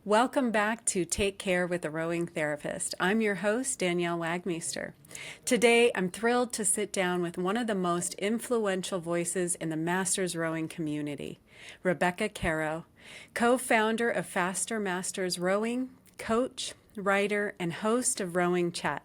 Welcome back to Take Care with a Rowing Therapist. I'm your host, Danielle Waagmeester. Today, I'm thrilled to sit down with one of the most influential voices in the Masters rowing community, Rebecca Caroe, co-founder of Faster Masters Rowing, coach, writer, and host of Rowing Chat.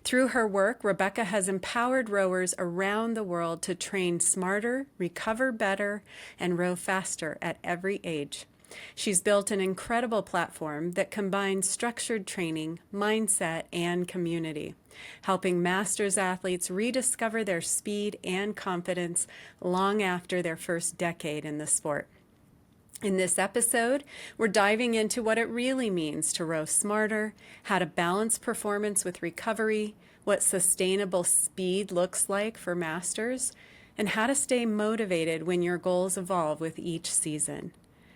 Through her work, Rebecca has empowered rowers around the world to train smarter, recover better, and row faster at every age. She's built an incredible platform that combines structured training, mindset, and community, helping Masters athletes rediscover their speed and confidence long after their first decade in the sport. In this episode, we're diving into what it really means to row smarter, how to balance performance with recovery, what sustainable speed looks like for Masters, and how to stay motivated when your goals evolve with each season.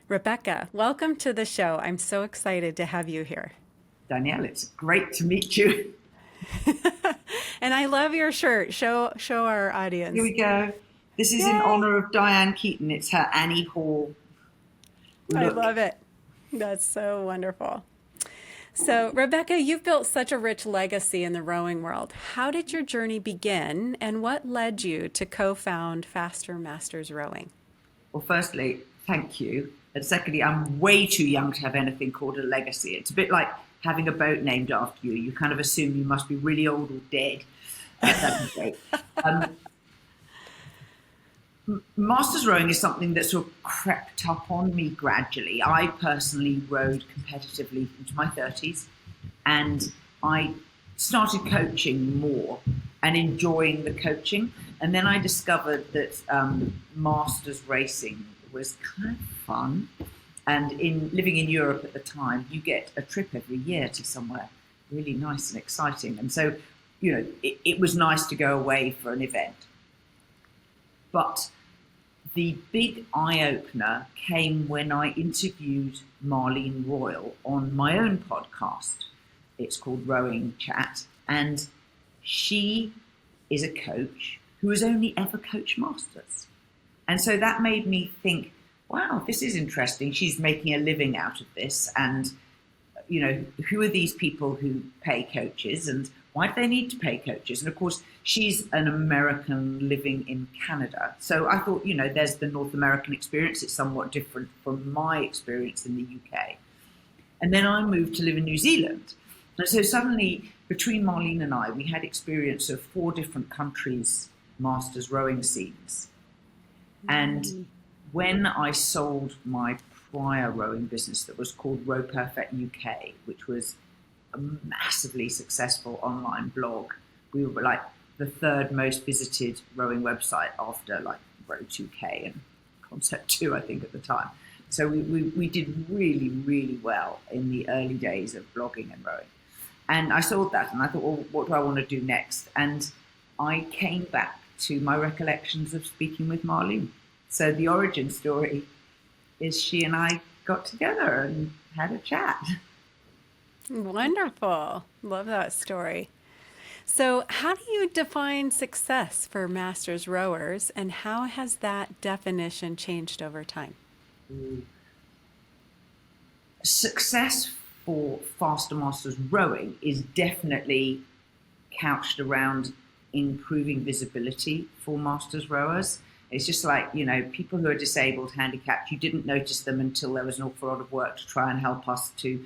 Rebecca, welcome to the show. I'm so excited to have you here. Danielle, it's great to meet you. And I love your shirt. Show our audience. Here we go. This is Yay! in honor of Diane Keaton. It's her Annie Hall look. I love it. That's so wonderful. So, Rebecca, you've built such a rich legacy in the rowing world. How did your journey begin, and what led you to co-found Faster Masters Rowing? Well, firstly, thank you. And secondly, I'm way too young to have anything called a legacy. It's a bit like having a boat named after you. You kind of assume you must be really old or dead. That'd be great. Masters rowing is something that sort of crept up on me gradually. I personally rowed competitively into my 30s, and I started coaching more and enjoying the coaching. And then I discovered that Masters racing was kind of fun. And in living in Europe at the time, you get a trip every year to somewhere really nice and exciting. And so, it was nice to go away for an event. But the big eye-opener came when I interviewed Marlene Royal on my own podcast. It's called Rowing Chat. And she is a coach who has only ever coached Masters. And so that made me think, wow, this is interesting. She's making a living out of this. And, who are these people who pay coaches, and why do they need to pay coaches? And of course, she's an American living in Canada. So I thought, there's the North American experience. It's somewhat different from my experience in the UK. And then I moved to live in New Zealand. And so suddenly, between Marlene and I, we had experience of 4 different countries' Masters rowing scenes. And when I sold my prior rowing business that was called Row Perfect UK, which was a massively successful online blog, we were like the 3rd most visited rowing website after like Row 2K and Concept 2, I think, at the time. So we did really, really well in the early days of blogging and rowing. And I sold that and I thought, well, what do I want to do next? And I came back to my recollections of speaking with Marlene. So the origin story is she and I got together and had a chat. Wonderful. Love that story. So how do you define success for Masters rowers, and how has that definition changed over time? Success for Faster Masters rowing is definitely couched around improving visibility for Masters rowers. It's just like, people who are disabled, handicapped, you didn't notice them until there was an awful lot of work to try and help us to,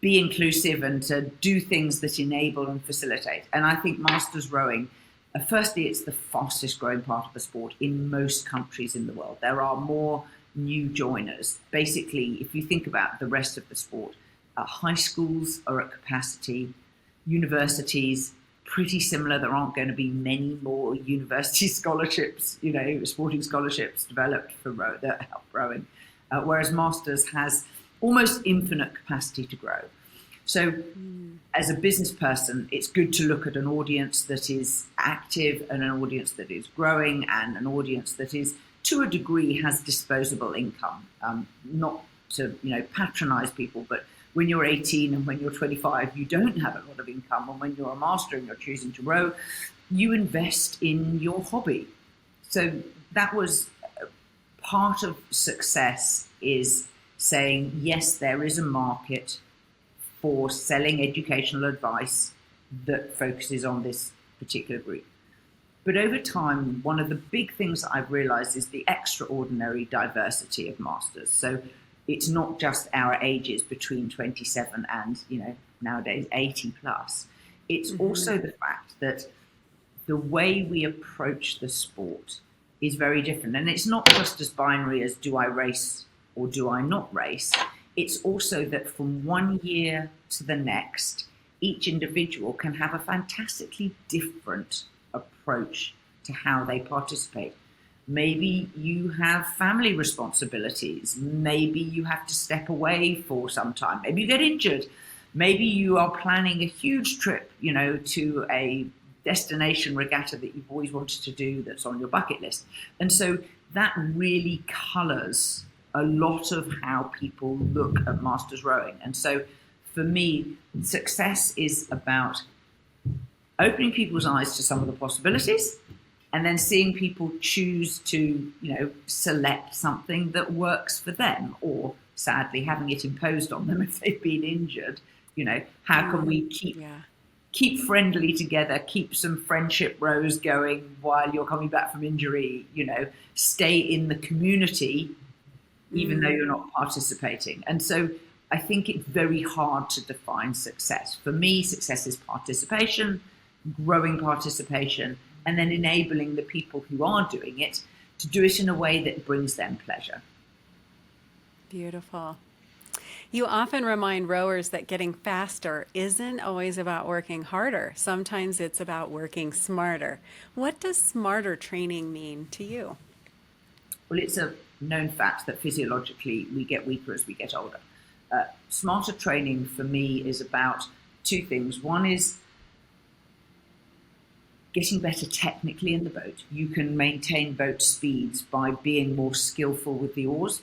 be inclusive and to do things that enable and facilitate. And I think Masters rowing, firstly, it's the fastest growing part of the sport in most countries in the world. There are more new joiners. Basically, if you think about the rest of the sport, high schools are at capacity, universities, pretty similar. There aren't going to be many more university scholarships, sporting scholarships developed for that help rowing, whereas Masters has almost infinite capacity to grow. So as a business person, it's good to look at an audience that is active and an audience that is growing and an audience that is, to a degree, has disposable income. Not to, patronize people, but when you're 18 and when you're 25, you don't have a lot of income. And when you're a master and you're choosing to row, you invest in your hobby. So that was part of success, is saying, yes, there is a market for selling educational advice that focuses on this particular group. But over time, one of the big things that I've realized is the extraordinary diversity of masters. So it's not just our ages between 27 and, nowadays 80 plus. It's also the fact that the way we approach the sport is very different. And it's not just as binary as do I race or do I not race. It's also that from one year to the next, each individual can have a fantastically different approach to how they participate. Maybe you have family responsibilities. Maybe you have to step away for some time. Maybe you get injured. Maybe you are planning a huge trip, to a destination regatta that you've always wanted to do that's on your bucket list. And so that really colors a lot of how people look at masters rowing. And so for me, success is about opening people's eyes to some of the possibilities and then seeing people choose to, select something that works for them, or sadly having it imposed on them if they've been injured. How can we keep friendly together, keep some friendship rows going while you're coming back from injury, stay in the community, even though you're not participating. And so I think it's very hard to define success. For me, success is participation, growing participation, and then enabling the people who are doing it to do it in a way that brings them pleasure. Beautiful. You often remind rowers that getting faster isn't always about working harder. Sometimes it's about working smarter. What does smarter training mean to you? Well, it's a known fact that physiologically we get weaker as we get older. Smarter training for me is about two things. One is getting better technically in the boat. You can maintain boat speeds by being more skillful with the oars.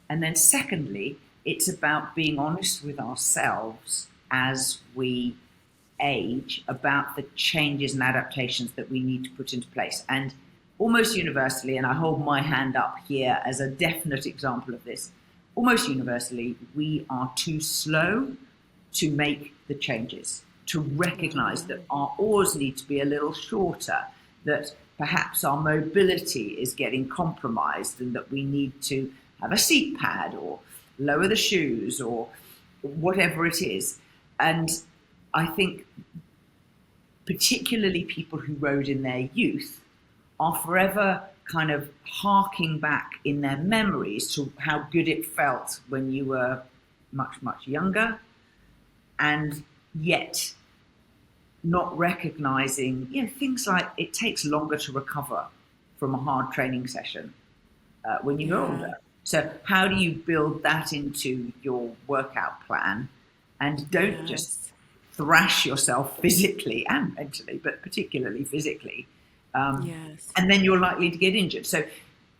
And then secondly, it's about being honest with ourselves as we age about the changes and adaptations that we need to put into place. And almost universally, and I hold my hand up here as a definite example of this, almost universally, we are too slow to make the changes, to recognize that our oars need to be a little shorter, that perhaps our mobility is getting compromised and that we need to have a seat pad or lower the shoes or whatever it is. And I think particularly people who rowed in their youth are forever kind of harking back in their memories to how good it felt when you were much, much younger, and yet not recognizing, things like it takes longer to recover from a hard training session when you're older. So how do you build that into your workout plan and don't just thrash yourself physically and mentally, but particularly physically? And then you're likely to get injured. So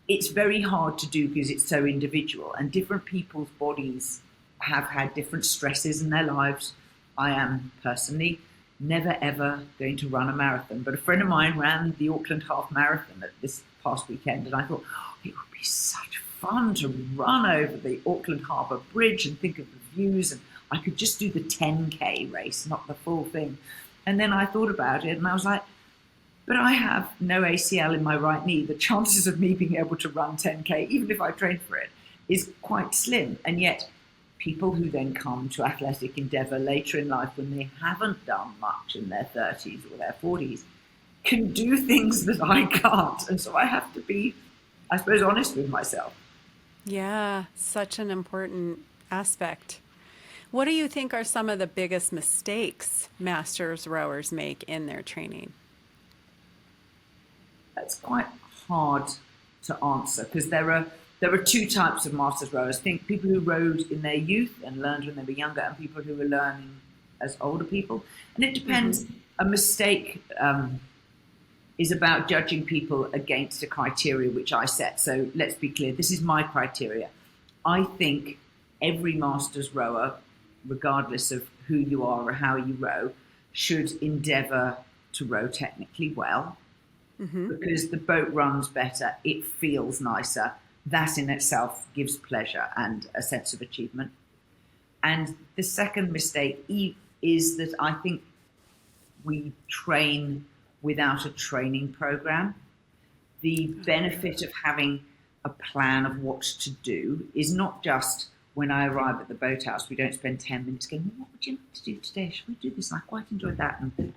it's very hard to do because it's so individual, and different people's bodies have had different stresses in their lives. I am personally never ever going to run a marathon, but a friend of mine ran the Auckland Half Marathon this past weekend, and I thought, it would be such fun to run over the Auckland Harbour Bridge and think of the views, and I could just do the 10K race, not the full thing. And then I thought about it and I was like, but I have no ACL in my right knee. The chances of me being able to run 10K, even if I train for it, is quite slim. And yet people who then come to athletic endeavour later in life when they haven't done much in their 30s or their 40s can do things that I can't. And so I have to be, I suppose, honest with myself. Yeah, such an important aspect. What do you think are some of the biggest mistakes masters rowers make in their training? That's quite hard to answer because there are two types of masters rowers. I think people who rowed in their youth and learned when they were younger, and people who were learning as older people. And it depends. A mistake is about judging people against a criteria which I set. So let's be clear, this is my criteria. I think every masters rower, regardless of who you are or how you row, should endeavour to row technically well, because the boat runs better, it feels nicer, that in itself gives pleasure and a sense of achievement. And the second mistake is that I think we train without a training program. The benefit of having a plan of what to do is not just when I arrive at the boathouse, we don't spend 10 minutes going, well, what would you like to do today? Should we do this? And I quite enjoyed that. And,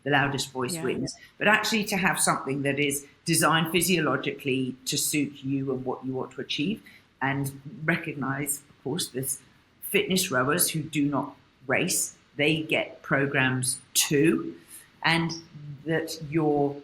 the loudest voice wins. But actually to have something that is designed physiologically to suit you and what you want to achieve, and recognize, of course, this fitness rowers who do not race, they get programs too. And that your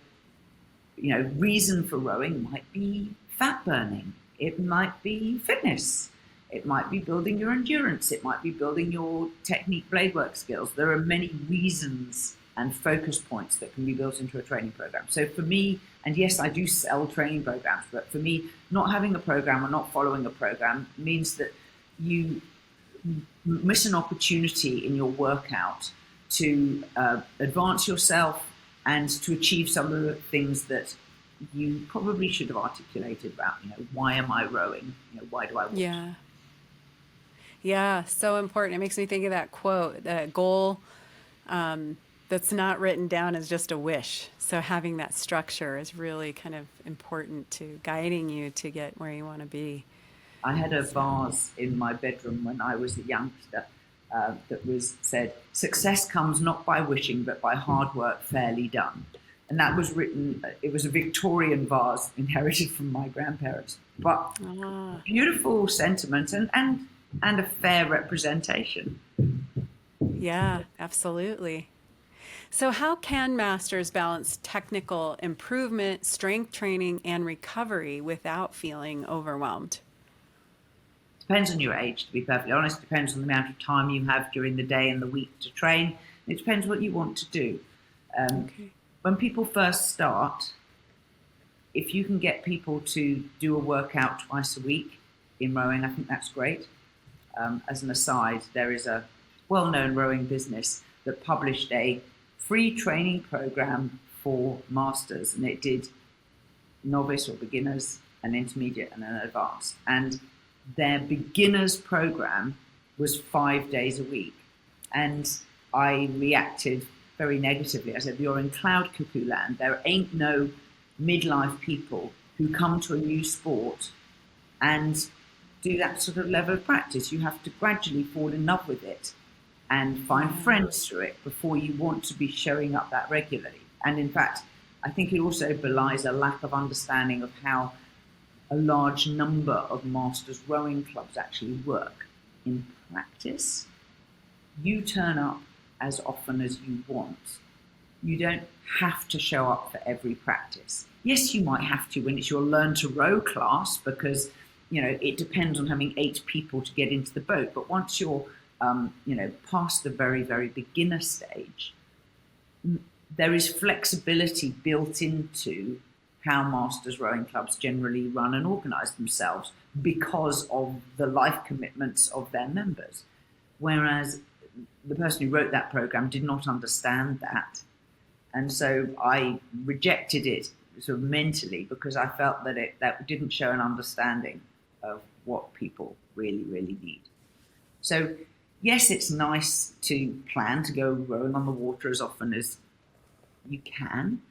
reason for rowing might be fat burning. It might be fitness. It might be building your endurance. It might be building your technique blade work skills. There are many reasons and focus points that can be built into a training program. So for me, and yes, I do sell training programs, but for me, not having a program or not following a program means that you miss an opportunity in your workout to advance yourself and to achieve some of the things that you probably should have articulated about, why am I rowing? Why do I want to? Yeah, so important. It makes me think of that quote, that goal that's not written down is just a wish. So having that structure is really kind of important to guiding you to get where you want to be. I had a vase in my bedroom when I was a youngster that was said, success comes not by wishing, but by hard work fairly done. And that was written, it was a Victorian vase inherited from my grandparents. But beautiful sentiment and a fair representation. Yeah, absolutely. So how can masters balance technical improvement, strength training, and recovery without feeling overwhelmed? Depends on your age, to be perfectly honest. Depends on the amount of time you have during the day and the week to train. It depends what you want to do. When people first start, if you can get people to do a workout twice a week in rowing, I think that's great. As an aside, there is a well-known rowing business that published a free training program for masters, and it did novice or beginners, an intermediate and an advanced. And their beginners program was 5 days a week. And I reacted very negatively. I said, you're in cloud cuckoo land. There ain't no midlife people who come to a new sport and do that sort of level of practice. You have to gradually fall in love with it and find friends through it before you want to be showing up that regularly. And in fact, I think it also belies a lack of understanding of how a large number of masters rowing clubs actually work. In practice, you turn up as often as you want. You don't have to show up for every practice. Yes, you might have to when it's your learn to row class, because it depends on having 8 people to get into the boat. But once you're past the very, very beginner stage, there is flexibility built into how masters rowing clubs generally run and organize themselves because of the life commitments of their members. Whereas the person who wrote that program did not understand that. And so I rejected it sort of mentally because I felt that didn't show an understanding of what people really, really need. So yes, it's nice to plan to go rowing on the water as often as you can.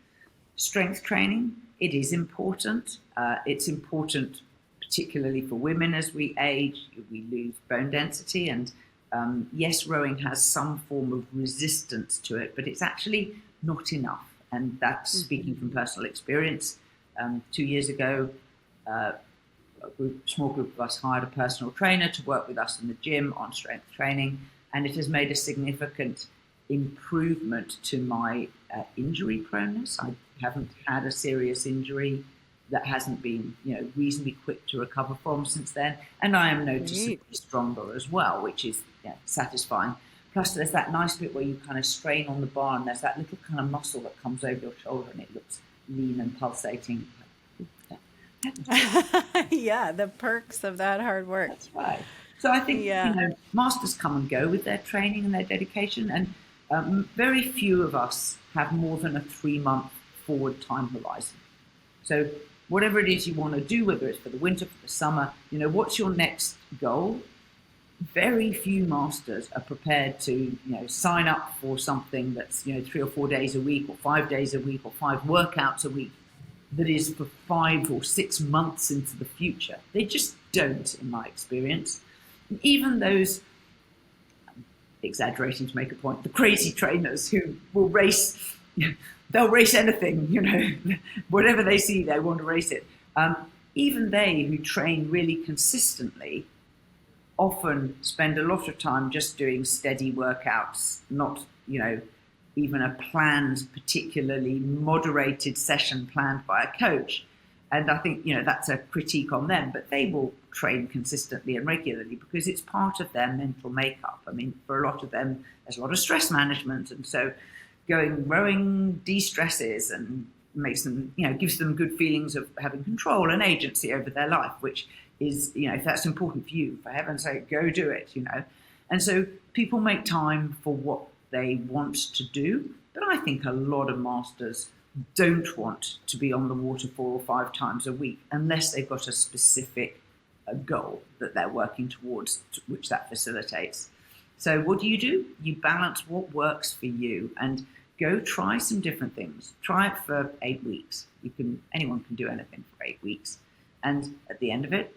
Strength training, it is important. It's important particularly for women as we age, we lose bone density, and yes, rowing has some form of resistance to it, but it's actually not enough. And that's speaking from personal experience. 2 years ago, a small group of us hired a personal trainer to work with us in the gym on strength training, and it has made a significant improvement to my injury proneness. I haven't had a serious injury that hasn't been, reasonably quick to recover from since then, and I am noticeably stronger as well, which is satisfying. Plus, there's that nice bit where you kind of strain on the bar, and there's that little kind of muscle that comes over your shoulder, and it looks lean and pulsating. Yeah, the perks of that hard work. That's right. So I think masters come and go with their training and their dedication, and very few of us have more than a 3-month forward time horizon. So whatever it is you want to do, whether it's for the winter, for the summer, what's your next goal? Very few masters are prepared to, sign up for something that's, 3 or 4 days a week or 5 days a week or 5 workouts a week that is for 5 or 6 months into the future. They just don't, in my experience. And even those, exaggerating to make a point, the crazy trainers who will race, they'll race anything, whatever they see, they want to race it. Even they who train really consistently often spend a lot of time just doing steady workouts, not, even a planned, particularly moderated session planned by a coach. And I think, that's a critique on them, but they will train consistently and regularly because it's part of their mental makeup. I mean, for a lot of them, there's a lot of stress management. And so rowing de-stresses and makes them, gives them good feelings of having control and agency over their life, which is, if that's important for you, for heaven's sake, go do it, And so people make time for what they want to do. But I think a lot of masters don't want to be on the water 4 or 5 times a week unless they've got a specific goal that they're working towards, which that facilitates. So what do? You balance what works for you and go try some different things. Try it for 8 weeks. Anyone can do anything for 8 weeks. And at the end of it,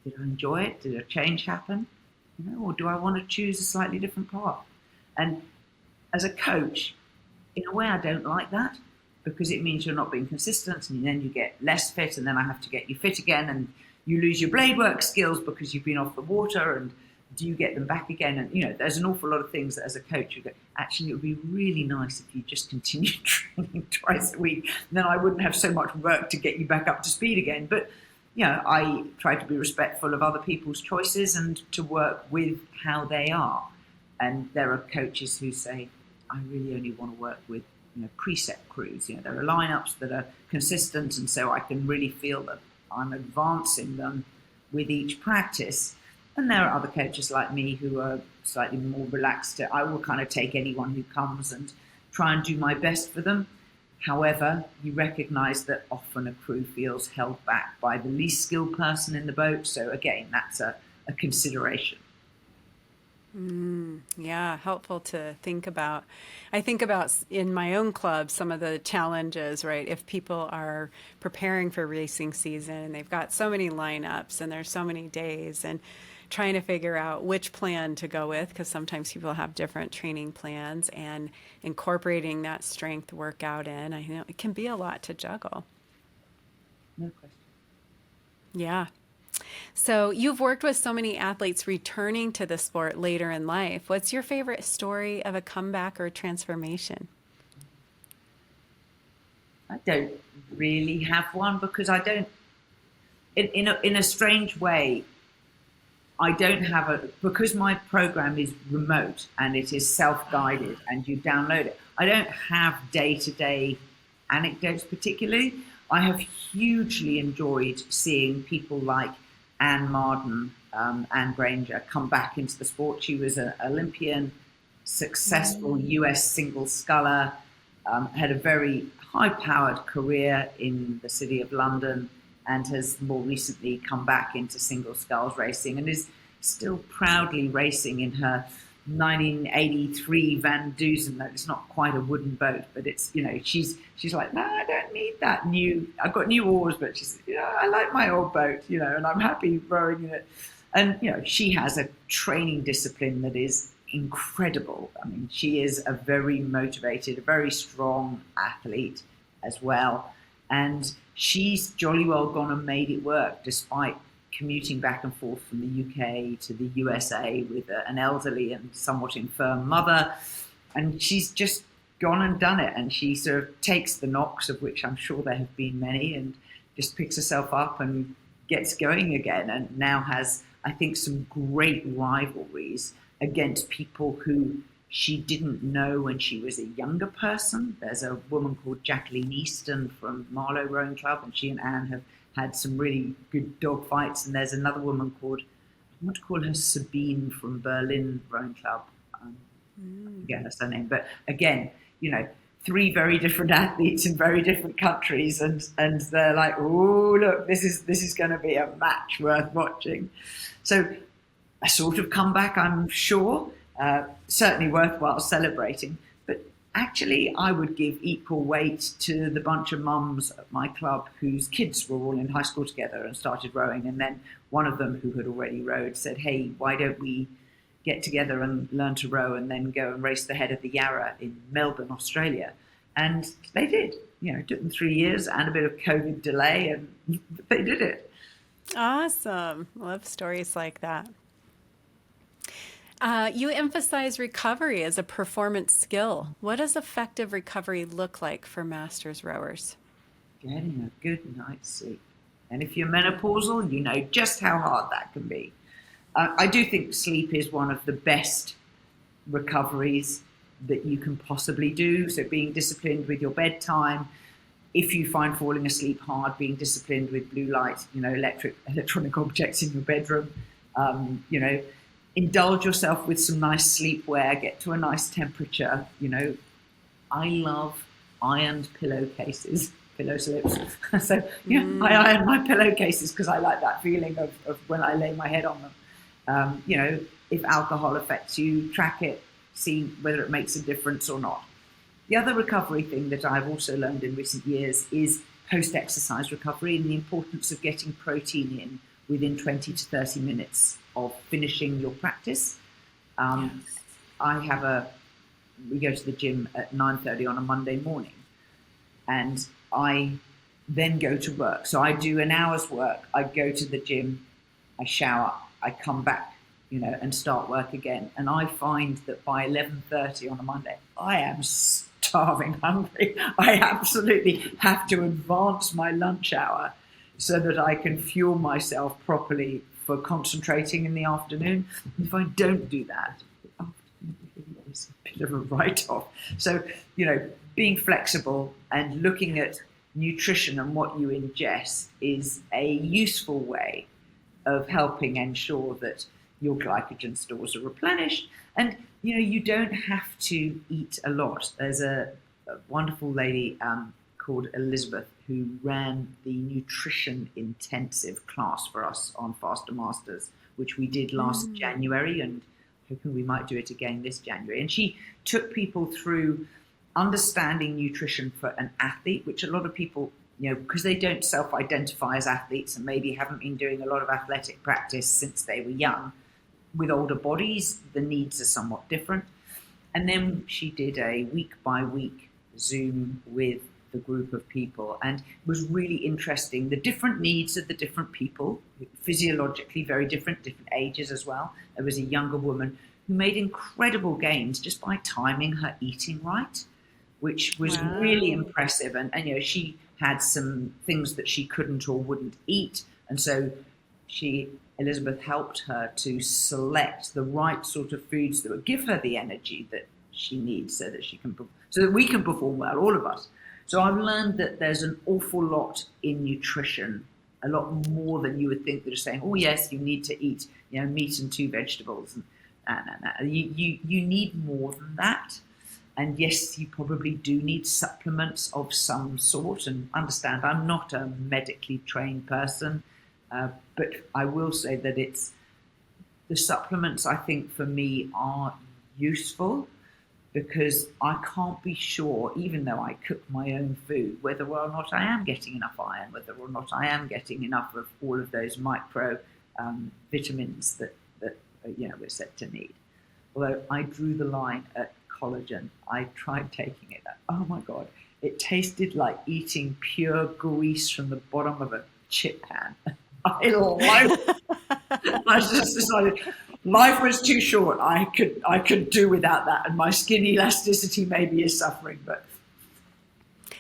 did I enjoy it? Did a change happen? Or do I want to choose a slightly different path? And as a coach, in a way, I don't like that because it means you're not being consistent and then you get less fit and then I have to get you fit again and you lose your blade work skills because you've been off the water and do you get them back again? And, there's an awful lot of things that as a coach you go, actually, it would be really nice if you just continued training twice a week. Then I wouldn't have so much work to get you back up to speed again. But I try to be respectful of other people's choices and to work with how they are. And there are coaches who say, I really only want to work with, preset crews. There are lineups that are consistent, and so I can really feel that I'm advancing them with each practice. And there are other coaches like me who are slightly more relaxed. I will kind of take anyone who comes and try and do my best for them. However, you recognize that often a crew feels held back by the least skilled person in the boat. So again, that's a consideration. Yeah, helpful to think about. I think about in my own club some of the challenges, right? If people are preparing for racing season and they've got so many lineups and there's so many days and trying to figure out which plan to go with, because sometimes people have different training plans, and incorporating that strength workout in, I know it can be a lot to juggle. No question. Yeah. So you've worked with so many athletes returning to the sport later in life. What's your favorite story of a comeback or transformation? I don't really have one because I don't, in a strange way, I don't have because my program is remote and it is self-guided and you download it. I don't have day-to-day anecdotes particularly. I have hugely enjoyed seeing people like Anne Marden, Anne Granger, come back into the sport. She was an Olympian, successful US single sculler, had a very high-powered career in the City of London, and has more recently come back into single sculls racing and is still proudly racing in her 1983 Van Dusen. It's not quite a wooden boat, but it's, she's like, no, I don't need that new, I've got new oars, but she's, I like my old boat, and I'm happy rowing in it. And, she has a training discipline that is incredible. I mean, she is a very motivated, a very strong athlete as well. And she's jolly well gone and made it work despite commuting back and forth from the UK to the USA with an elderly and somewhat infirm mother. And she's just gone and done it. And she sort of takes the knocks, of which I'm sure there have been many, and just picks herself up and gets going again. And now has, I think, some great rivalries against people who she didn't know when she was a younger person. There's a woman called Jacqueline Easton from Marlow Rowing Club, and she and Anne have had some really good dog fights. And there's another woman called, I want to call her Sabine from Berlin Rowing Club. I forget her surname. But again, three very different athletes in very different countries, and they're like, oh look, this is going to be a match worth watching. So a sort of comeback, I'm sure, certainly worthwhile celebrating. But actually, I would give equal weight to the bunch of mums at my club whose kids were all in high school together and started rowing, and then one of them who had already rowed said, hey, why don't we get together and learn to row and then go and race the head of the Yarra in Melbourne, Australia. And they did. It took them 3 years and a bit of COVID delay, and they did it. Awesome. Love stories like that. You emphasize recovery as a performance skill. What does effective recovery look like for masters rowers? Getting a good night's sleep. And if you're menopausal, you know just how hard that can be. I do think sleep is one of the best recoveries that you can possibly do. So being disciplined with your bedtime. If you find falling asleep hard, being disciplined with blue light, electronic objects in your bedroom, indulge yourself with some nice sleepwear, get to a nice temperature. I love ironed pillowcases, pillow slips. So I iron my pillowcases because I like that feeling of when I lay my head on them. If alcohol affects you, track it, see whether it makes a difference or not. The other recovery thing that I've also learned in recent years is post-exercise recovery and the importance of getting protein in within 20 to 30 minutes of finishing your practice. Yes. We go to the gym at 9:30 on a Monday morning, and I then go to work. So I do an hour's work, I go to the gym, I shower, I come back, and start work again. And I find that by 11:30 on a Monday, I am starving hungry. I absolutely have to advance my lunch hour so that I can fuel myself properly for concentrating in the afternoon. If I don't do that, it's a bit of a write-off. So, being flexible and looking at nutrition and what you ingest is a useful way of helping ensure that your glycogen stores are replenished. And, you don't have to eat a lot. There's a wonderful lady called Elizabeth who ran the nutrition intensive class for us on Faster Masters, which we did last January, and hoping we might do it again this January. And she took people through understanding nutrition for an athlete, which a lot of people, because they don't self-identify as athletes and maybe haven't been doing a lot of athletic practice since they were young. With older bodies, the needs are somewhat different. And then she did a week-by-week Zoom with the group of people, and it was really interesting. The different needs of the different people, physiologically very different ages as well. There was a younger woman who made incredible gains just by timing her eating right, which was really impressive. And she had some things that she couldn't or wouldn't eat. And so Elizabeth helped her to select the right sort of foods that would give her the energy that she needs so that we can perform well, all of us. So I've learned that there's an awful lot in nutrition, a lot more than you would think. That are saying, oh yes, you need to eat, meat and 2 vegetables. No. You need more than that. And yes, you probably do need supplements of some sort. And understand, I'm not a medically trained person, but I will say that the supplements, I think, for me are useful because I can't be sure, even though I cook my own food, whether or not I am getting enough iron, whether or not I am getting enough of all of those micro vitamins that we're said to need. Although I drew the line at collagen. I tried taking it. Oh my God, it tasted like eating pure grease from the bottom of a chip pan. I just decided life was too short. I could do without that, and my skin elasticity maybe is suffering. But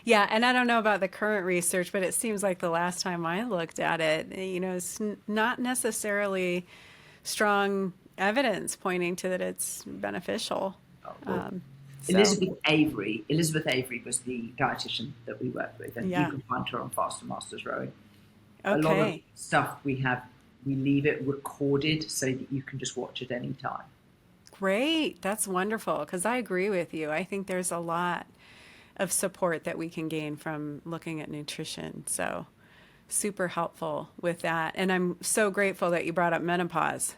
yeah, and I don't know about the current research, but it seems like the last time I looked at it, it's not necessarily strong evidence pointing to that it's beneficial. Elizabeth Avery was the dietitian that we worked with, and you can find her on Faster Masters Rowing. Okay. A lot of stuff we leave it recorded so that you can just watch it any time. Great. That's wonderful, because I agree with you. I think there's a lot of support that we can gain from looking at nutrition. So super helpful with that. And I'm so grateful that you brought up menopause.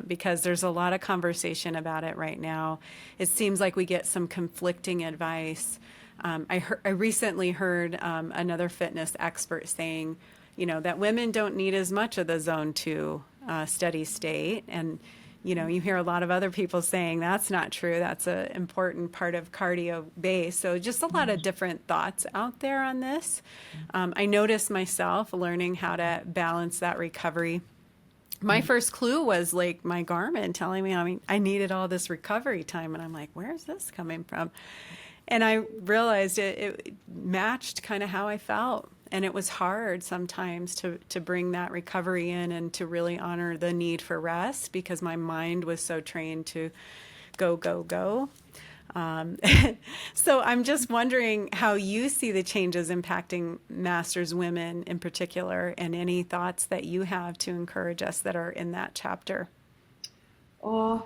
Because there's a lot of conversation about it right now. It seems like we get some conflicting advice. I recently heard another fitness expert saying, that women don't need as much of the zone 2 steady state. And, you hear a lot of other people saying that's not true. That's an important part of cardio base. So just a lot of different thoughts out there on this. I noticed myself learning how to balance that recovery. My first clue was like my Garmin telling me, I needed all this recovery time. And I'm like, where's this coming from? And I realized it matched kind of how I felt. And it was hard sometimes to bring that recovery in and to really honor the need for rest because my mind was so trained to go, go, go. So I'm just wondering how you see the changes impacting Masters women in particular, and any thoughts that you have to encourage us that are in that chapter. Or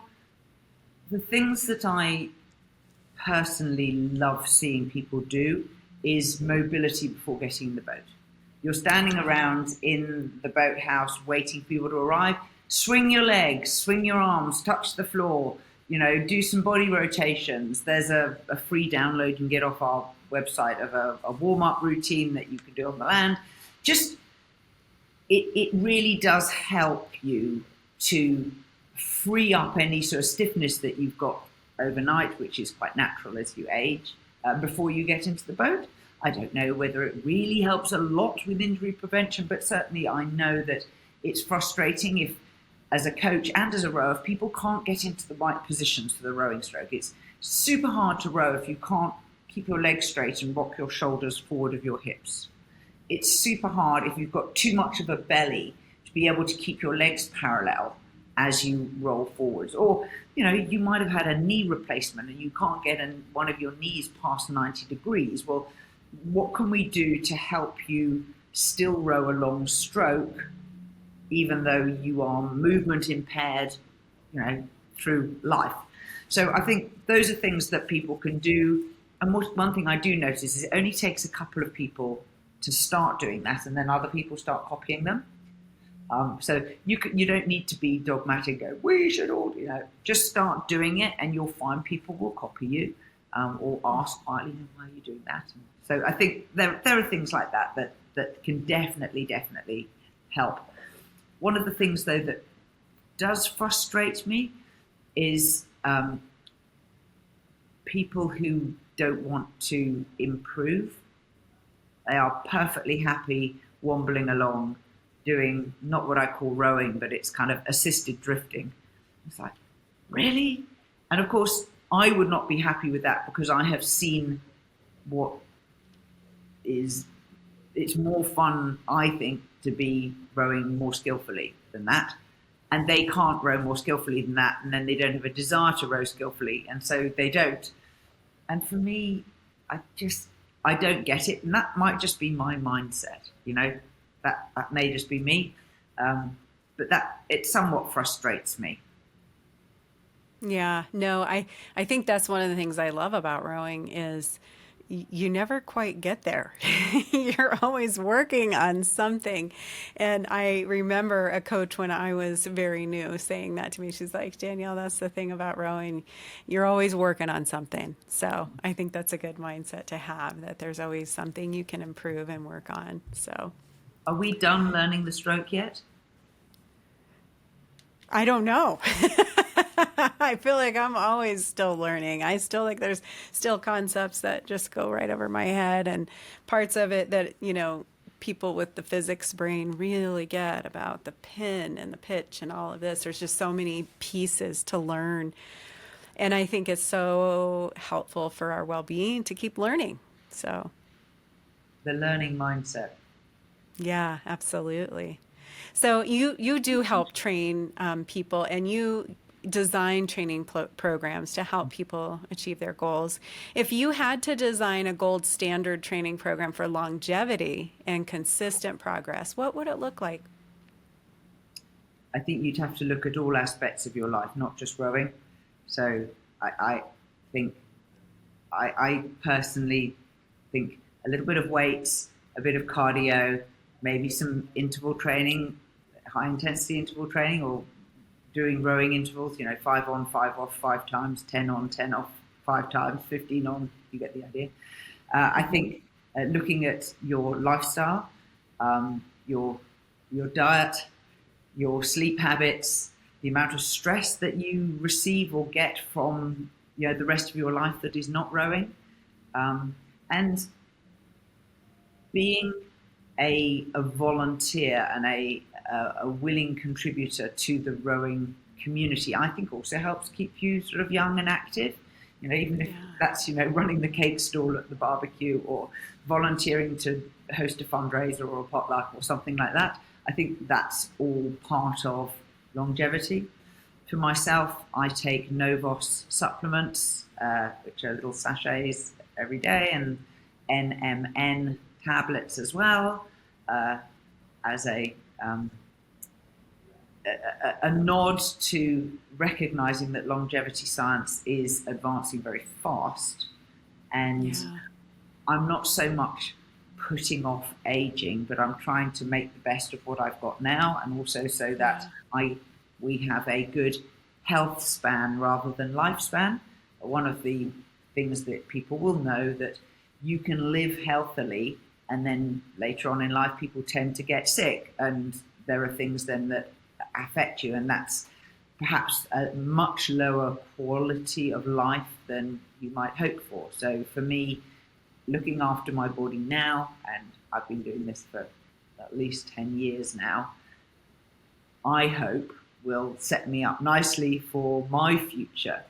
the things that I personally love seeing people do is mobility before getting in the boat. You're standing around in the boathouse waiting for people to arrive. Swing your legs, swing your arms, touch the floor. Do some body rotations. There's a free download you can get off our website of a warm-up routine that you can do on the land. Just, it really does help you to free up any sort of stiffness that you've got overnight, which is quite natural as you age, before you get into the boat. I don't know whether it really helps a lot with injury prevention, but certainly I know that it's frustrating if, as a coach and as a rower, if people can't get into the right positions for the rowing stroke. It's super hard to row if you can't keep your legs straight and rock your shoulders forward of your hips. It's super hard if you've got too much of a belly to be able to keep your legs parallel as you roll forwards. Or, you might have had a knee replacement and you can't get one of your knees past 90 degrees. Well, what can we do to help you still row a long stroke even though you are movement impaired, through life? So I think those are things that people can do. And one thing I do notice is it only takes a couple of people to start doing that, and then other people start copying them. So you don't need to be dogmatic and go, we should all, just start doing it and you'll find people will copy you, or ask quietly, why are you doing that? And so I think there are things like that can definitely help. One of the things, though, that does frustrate me is people who don't want to improve. They are perfectly happy wobbling along, doing not what I call rowing, but it's kind of assisted drifting. It's like, really? And of course, I would not be happy with that because I have seen it's more fun, I think, to be rowing more skillfully than that. And they can't row more skillfully than that, and then they don't have a desire to row skillfully, and so they don't. And for me, I don't get it, and that might just be my mindset, that may just be me, but it somewhat frustrates me. Yeah, no, I think that's one of the things I love about rowing is you never quite get there. You're always working on something. And I remember a coach when I was very new saying that to me. She's like, Danielle, that's the thing about rowing. You're always working on something. So I think that's a good mindset to have, that there's always something you can improve and work on. So are we done learning the stroke yet? I don't know. I feel like I'm always still learning. I still like there's still concepts that just go right over my head, and parts of it that, people with the physics brain really get about the pin and the pitch and all of this. There's just so many pieces to learn. And I think it's so helpful for our well-being to keep learning. So the learning mindset. Yeah, absolutely. So you do help train people, and you design training programs to help people achieve their goals. If you had to design a gold standard training program for longevity and consistent progress, what would it look like? I think you'd have to look at all aspects of your life, not just rowing. So I think I personally think a little bit of weights, a bit of cardio, maybe some interval training, high intensity interval training, or doing rowing intervals, 5 on, 5 off, 5 times, 10 on, 10 off, 5 times, 15 on, you get the idea. I think looking at your lifestyle, your diet, your sleep habits, the amount of stress that you receive or get from the rest of your life that is not rowing, and being a volunteer and a willing contributor to the rowing community, I think also helps keep you sort of young and active. Even if that's running the cake stall at the barbecue or volunteering to host a fundraiser or a potluck or something like that. I think that's all part of longevity. For myself, I take Novos supplements, which are little sachets every day, and NMN tablets as well, as a nod to recognizing that longevity science is advancing very fast, and I'm not so much putting off aging, but I'm trying to make the best of what I've got now, and also so that we have a good health span rather than lifespan. One of the things that people will know, that you can live healthily and then later on in life people tend to get sick, and there are things then that affect you, and that's perhaps a much lower quality of life than you might hope for. So for me, looking after my body now, and I've been doing this for at least 10 years now, I hope will set me up nicely for my future.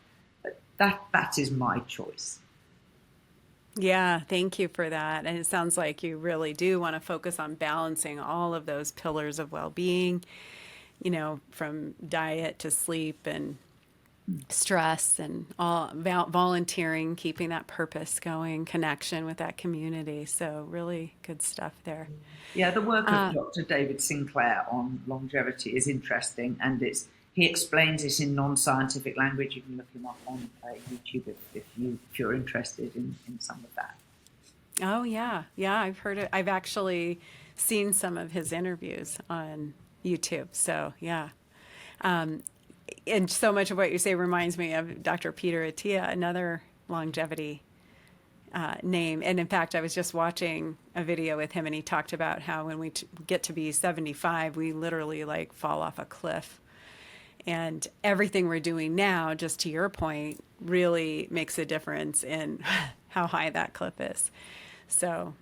But that is my choice. Yeah, thank you for that. And it sounds like you really do want to focus on balancing all of those pillars of well-being, from diet to sleep and stress and all, volunteering, keeping that purpose going, connection with that community. So really good stuff there. Yeah, the work of Dr. David Sinclair on longevity is interesting, and he explains it in non-scientific language. You can look him up on YouTube if you're interested in some of that. Oh yeah, I've heard it. I've actually seen some of his interviews on YouTube. So yeah. And so much of what you say reminds me of Dr. Peter Attia, another longevity name. And in fact, I was just watching a video with him, and he talked about how when we get to be 75, we literally like fall off a cliff. And everything we're doing now, just to your point, really makes a difference in how high that cliff is. So,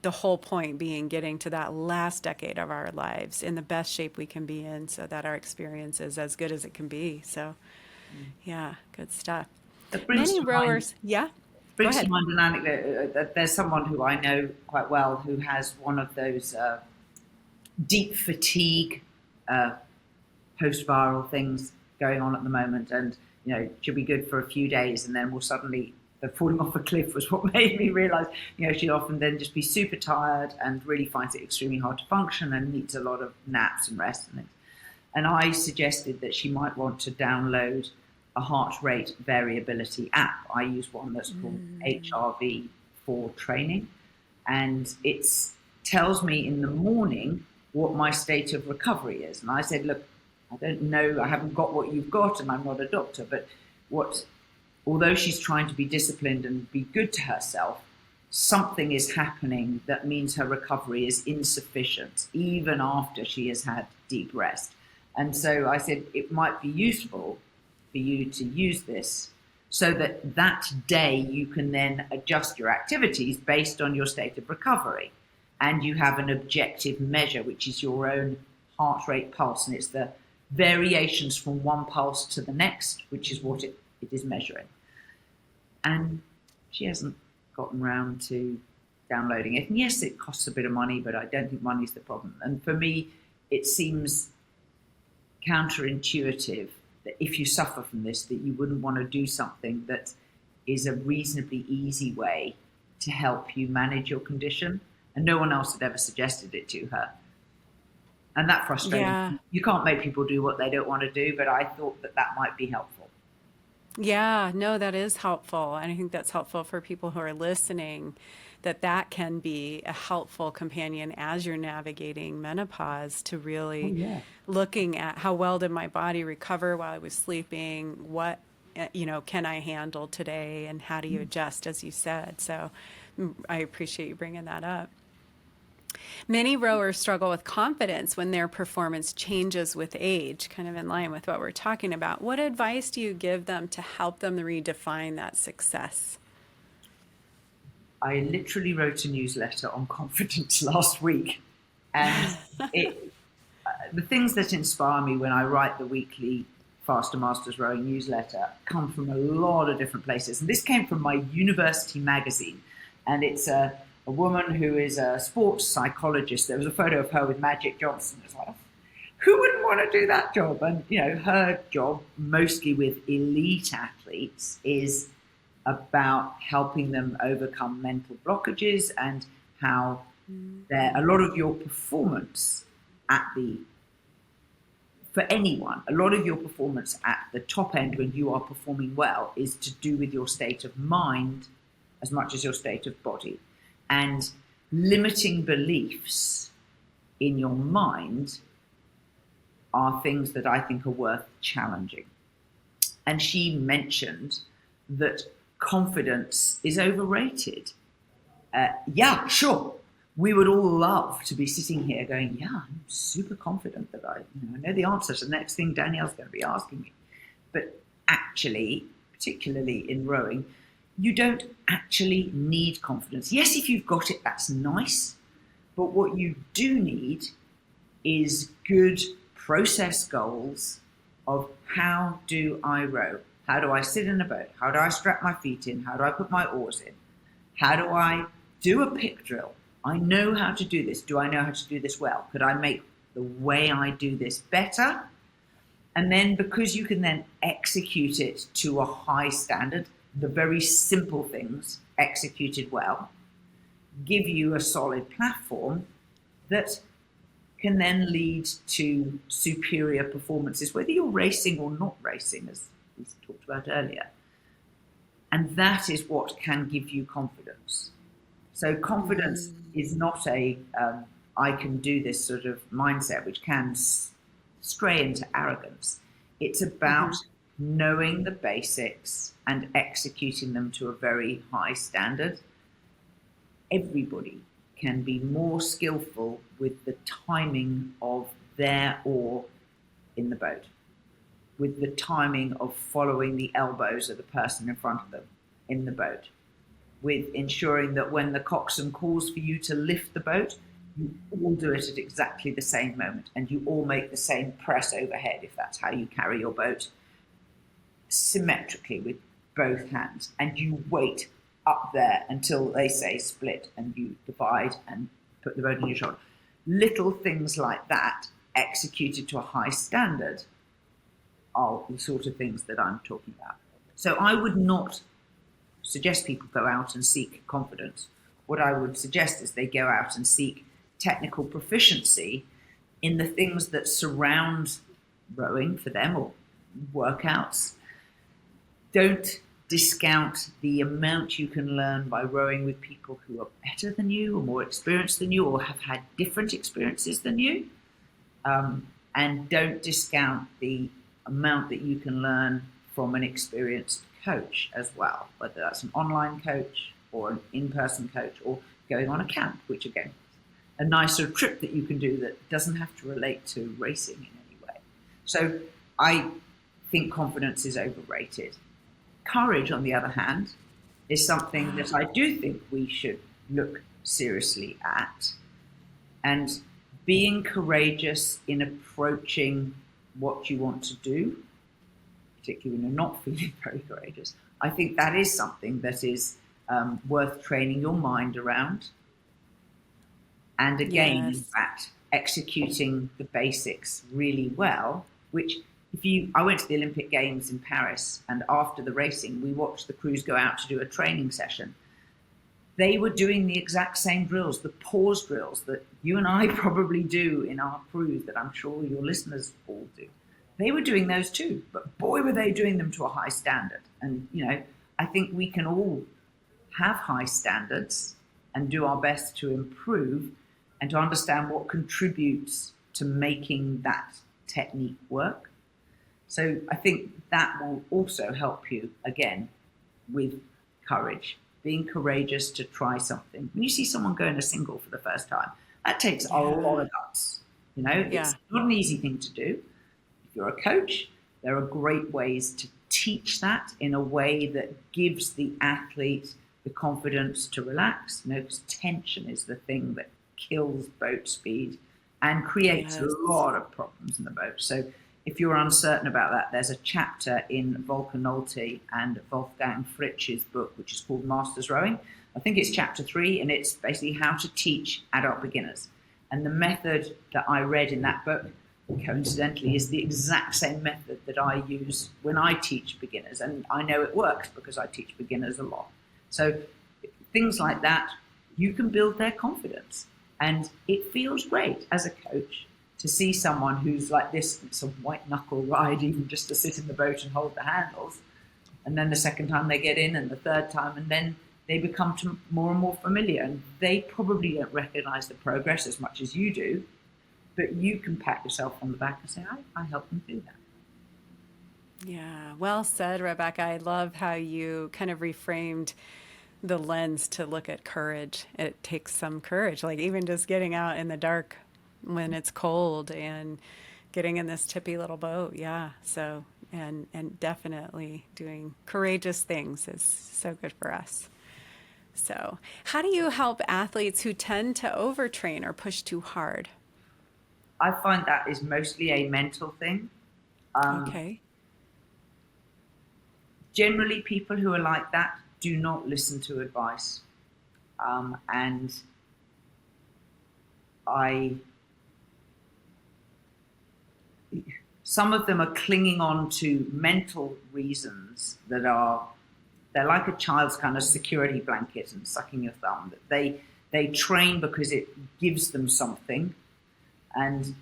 the whole point being getting to that last decade of our lives in the best shape we can be in, so that our experience is as good as it can be. So, yeah, good stuff. Many rowers, brings to mind an anecdote. There's someone who I know quite well who has one of those deep fatigue post-viral things going on at the moment, and she'll be good for a few days, and then will suddenly, the falling off a cliff was what made me realize, she'd often then just be super tired and really finds it extremely hard to function and needs a lot of naps and rest and things. And I suggested that she might want to download a heart rate variability app. I use one that's called HRV for training, and it tells me in the morning what my state of recovery is. And I said, look, I don't know, I haven't got what you've got, and I'm not a doctor, but although she's trying to be disciplined and be good to herself, something is happening that means her recovery is insufficient, even after she has had deep rest. And so I said, it might be useful for you to use this so that day you can then adjust your activities based on your state of recovery. And you have an objective measure, which is your own heart rate pulse. And it's the variations from one pulse to the next, which is what it is measuring. And she hasn't gotten round to downloading it. And yes, it costs a bit of money, but I don't think money's the problem. And for me, it seems counterintuitive that if you suffer from this, that you wouldn't want to do something that is a reasonably easy way to help you manage your condition. And no one else had ever suggested it to her. And that frustrating. Yeah. You can't make people do what they don't want to do, but I thought that might be helpful. Yeah, no, that is helpful. And I think that's helpful for people who are listening, that that can be a helpful companion as you're navigating menopause to Oh really yeah. looking at how well did my body recover while I was sleeping? What, can I handle today? And how do you adjust, as you said? So I appreciate you bringing that up. Many rowers struggle with confidence when their performance changes with age, kind of in line with what we're talking about. What advice do you give them to help them redefine that success? I literally wrote a newsletter on confidence last week, and it the things that inspire me when I write the weekly Faster Masters Rowing newsletter come from a lot of different places. And this came from my university magazine, and it's a woman who is a sports psychologist. There was a photo of her with Magic Johnson. It's like, who wouldn't want to do that job? And her job, mostly with elite athletes, is about helping them overcome mental blockages and how a lot of your performance at the for anyone, a lot of your performance at the top end when you are performing well is to do with your state of mind as much as your state of body. And limiting beliefs in your mind are things that I think are worth challenging. And she mentioned that confidence is overrated. Yeah, sure. We would all love to be sitting here going, yeah, I'm super confident that I know the answer to the next thing Danielle's going to be asking me. But actually, particularly in rowing, you don't actually need confidence. Yes, if you've got it, that's nice. But what you do need is good process goals of how do I row? How do I sit in a boat? How do I strap my feet in? How do I put my oars in? How do I do a pick drill? I know how to do this. Do I know how to do this well? Could I make the way I do this better? And then because you can then execute it to a high standard, the very simple things executed well give you a solid platform that can then lead to superior performances, whether you're racing or not racing, as we talked about earlier. And that is what can give you confidence. So confidence is not I can do this sort of mindset, which can stray into arrogance. It's about knowing the basics and executing them to a very high standard. Everybody can be more skillful with the timing of their oar in the boat, with the timing of following the elbows of the person in front of them in the boat, with ensuring that when the coxswain calls for you to lift the boat, you all do it at exactly the same moment and you all make the same press overhead, if that's how you carry your boat, symmetrically with both hands, and you wait up there until they say split and you divide and put the boat on your shoulder. Little things like that executed to a high standard are the sort of things that I'm talking about. So I would not suggest people go out and seek confidence. What I would suggest is they go out and seek technical proficiency in the things that surround rowing for them or workouts. Don't discount the amount you can learn by rowing with people who are better than you or more experienced than you or have had different experiences than you. And don't discount the amount that you can learn from an experienced coach as well, whether that's an online coach or an in-person coach or going on a camp, which again, a nice sort of trip that you can do that doesn't have to relate to racing in any way. So I think confidence is overrated. Courage, on the other hand, is something that I do think we should look seriously at. And being courageous in approaching what you want to do, particularly when you're not feeling very courageous, I think that is something that is worth training your mind around. And again, in fact, executing the basics really well, which I went to the Olympic Games in Paris, and after the racing, we watched the crews go out to do a training session. They were doing the exact same drills, the pause drills that you and I probably do in our crews, that I'm sure your listeners all do. they were doing those too, but boy, were they doing them to a high standard. And, I think we can all have high standards and do our best to improve and to understand what contributes to making that technique work. So I think that will also help you, again, with courage, being courageous to try something. When you see someone going a single for the first time, that takes a lot of guts. It's not an easy thing to do. If you're a coach, there are great ways to teach that in a way that gives the athlete the confidence to relax, because tension is the thing that kills boat speed and creates a lot of problems in the boat. So if you're uncertain about that, there's a chapter in Volker Nolte and Wolfgang Fritzsch's book, which is called Masters Rowing. I think it's chapter 3, and it's basically how to teach adult beginners. And the method that I read in that book, coincidentally, is the exact same method that I use when I teach beginners. And I know it works because I teach beginners a lot. So things like that, you can build their confidence. And it feels great as a coach to see someone who's like this, it's a white knuckle ride, even just to sit in the boat and hold the handles. And then the second time they get in, and the third time, and then they become more and more familiar. And they probably don't recognize the progress as much as you do, but you can pat yourself on the back and say, I helped them do that. Yeah, well said, Rebecca. I love how you kind of reframed the lens to look at courage. It takes some courage, like even just getting out in the dark when it's cold and getting in this tippy little boat. Yeah. So, and definitely doing courageous things is so good for us. So how do you help athletes who tend to overtrain or push too hard? I find that is mostly a mental thing. Okay. Generally, people who are like that do not listen to advice. And some of them are clinging on to mental reasons that they're like a child's kind of security blanket and sucking your thumb. That they train because it gives them something. And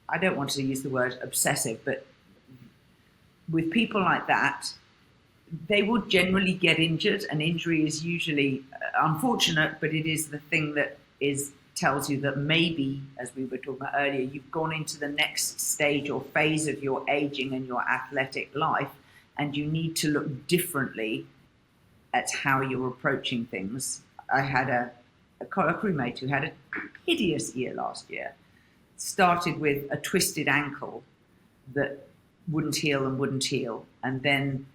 I don't want to use the word obsessive, but with people like that, they will generally get injured, and injury is usually unfortunate, but it is the thing that tells you that maybe, as we were talking about earlier, you've gone into the next stage or phase of your aging and your athletic life, and you need to look differently at how you're approaching things. I had a crewmate who had a hideous year last year. Started with a twisted ankle that wouldn't heal, and then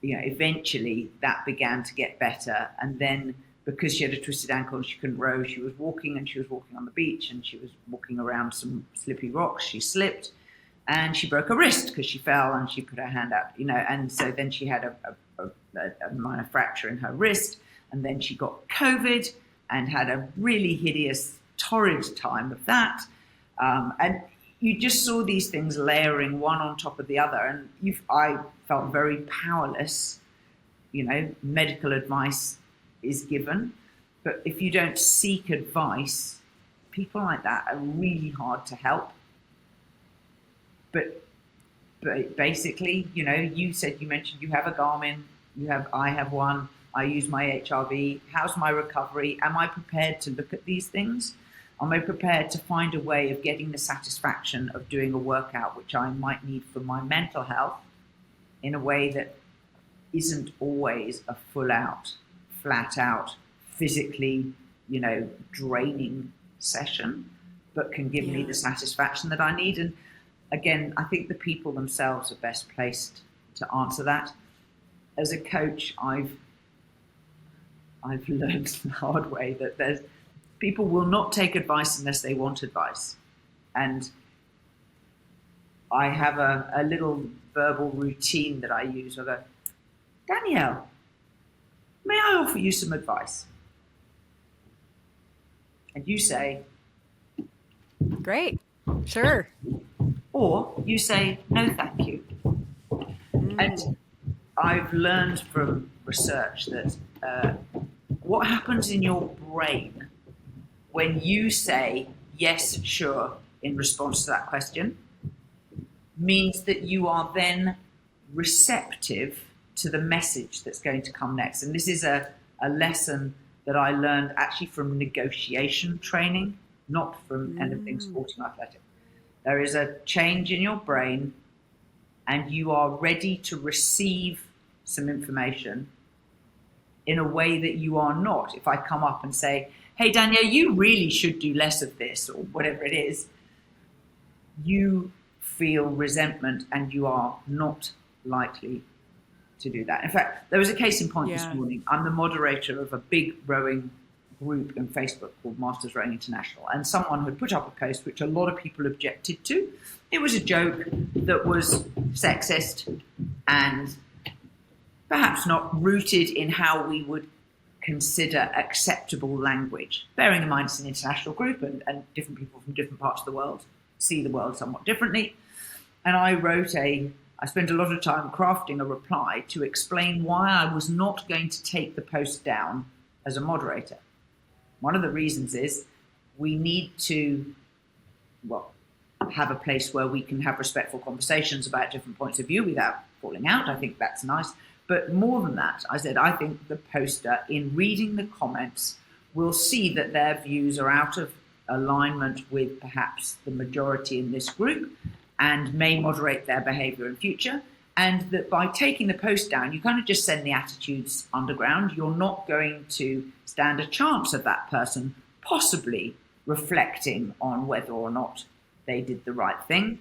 eventually that began to get better. And then because she had a twisted ankle and she couldn't row, she was walking on the beach, and she was walking around some slippy rocks. She slipped and she broke her wrist because she fell and she put her hand out, and so then she had a minor fracture in her wrist, and then she got COVID and had a really hideous, torrid time of that. And you just saw these things layering one on top of the other, and I felt very powerless. Medical advice is given, but if you don't seek advice, people like that are really hard to help. But basically, you mentioned you have a Garmin, I have one, I use my HRV. How's my recovery? Am I prepared to look at these things? Am I prepared to find a way of getting the satisfaction of doing a workout which I might need for my mental health in a way that isn't always a full out, flat out, physically, draining session, but can give me the satisfaction that I need? And again, I think the people themselves are best placed to answer that. As a coach, I've learned the hard way that people will not take advice unless they want advice. And I have a little verbal routine that I use. I go, Danielle, may I offer you some advice? And you say, Great. Sure. Or you say, no, thank you. And I've learned from research that what happens in your brain when you say yes, sure, in response to that question, means that you are then receptive to the message that's going to come next. And this is a lesson that I learned actually from negotiation training, not from anything sporting or athletic. There is a change in your brain, and you are ready to receive some information in a way that you are not. If I come up and say, hey, Danielle, you really should do less of this, or whatever it is, you feel resentment and you are not likely to do that. In fact, there was a case in point this morning. I'm the moderator of a big rowing group on Facebook called Masters Rowing International, and someone had put up a post which a lot of people objected to. It was a joke that was sexist and perhaps not rooted in how we would consider acceptable language, bearing in mind it's an international group and different people from different parts of the world see the world somewhat differently. And I spent a lot of time crafting a reply to explain why I was not going to take the post down as a moderator. One of the reasons is we need to, have a place where we can have respectful conversations about different points of view without falling out. I think that's nice. But more than that, I said, I think the poster, in reading the comments, will see that their views are out of alignment with perhaps the majority in this group and may moderate their behavior in future. And that by taking the post down, you kind of just send the attitudes underground. You're not going to stand a chance of that person possibly reflecting on whether or not they did the right thing.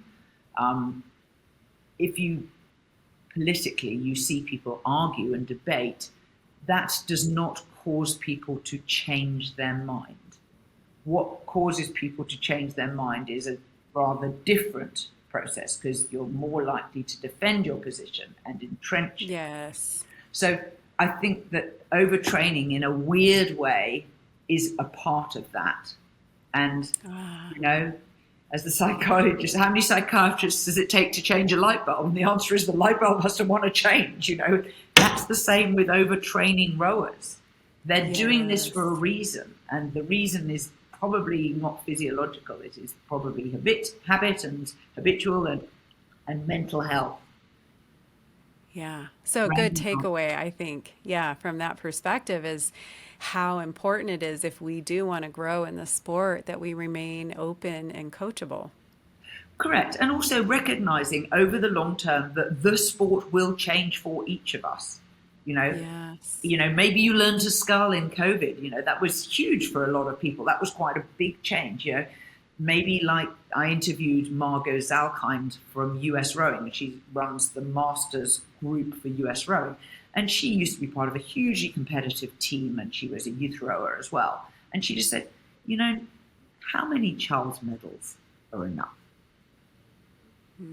If you politically, you see people argue and debate, that does not cause people to change their mind. What causes people to change their mind is a rather different process, because you're more likely to defend your position and entrench. Yes. So I think that overtraining in a weird way is a part of that. And, as the psychologist, how many psychiatrists does it take to change a light bulb? And the answer is the light bulb has to want to change. That's the same with overtraining rowers. They're doing this for a reason, and the reason is probably not physiological. It is probably habit and habitual and mental health. Yeah. So a good takeaway, I think, from that perspective is how important it is, if we do want to grow in the sport, that we remain open and coachable. Correct. And also recognizing over the long term that the sport will change for each of us. Yes. Maybe you learn to scull in COVID. That was huge for a lot of people. That was quite a big change. Maybe like I interviewed Margot Zalkind from US Rowing, and she runs the Masters group for US Rowing. And she used to be part of a hugely competitive team, and she was a youth rower as well. And she just said, how many Charles medals are enough?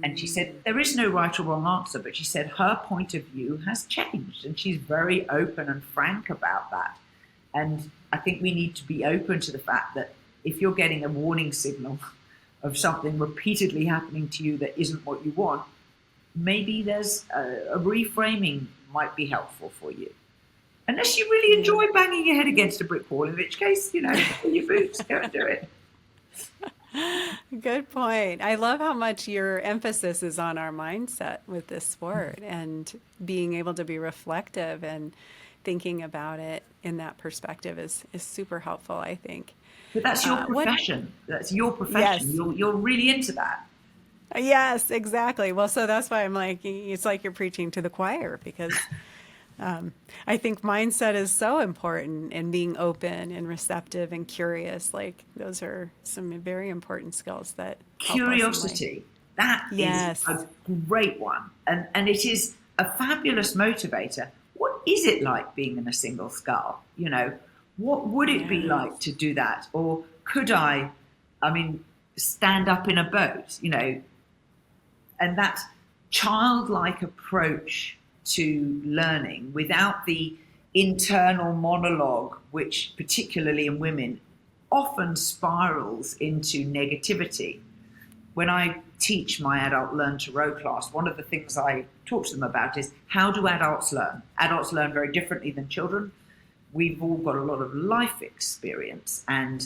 And she said, there is no right or wrong answer, but she said her point of view has changed, and she's very open and frank about that. And I think we need to be open to the fact that if you're getting a warning signal of something repeatedly happening to you that isn't what you want, maybe there's a reframing might be helpful for you. Unless you really enjoy banging your head against a brick wall, in which case, pull your boots, go and do it. Good point. I love how much your emphasis is on our mindset with this sport, and being able to be reflective and thinking about it in that perspective is super helpful, I think. But that's your profession. That's your profession. Yes. You're really into that. Yes, exactly. Well, so that's why I'm like, it's like you're preaching to the choir, because I think mindset is so important, and being open and receptive and curious. Like, those are some very important skills that help us Curiosity. That is a great one. And it is a fabulous motivator. What is it like being in a single scull? What would it be like to do that? Or could I stand up in a boat, and that childlike approach to learning without the internal monologue, which particularly in women often spirals into negativity. When I teach my adult learn to row class, one of the things I talk to them about is, how do adults learn? Adults learn very differently than children. We've all got a lot of life experience, and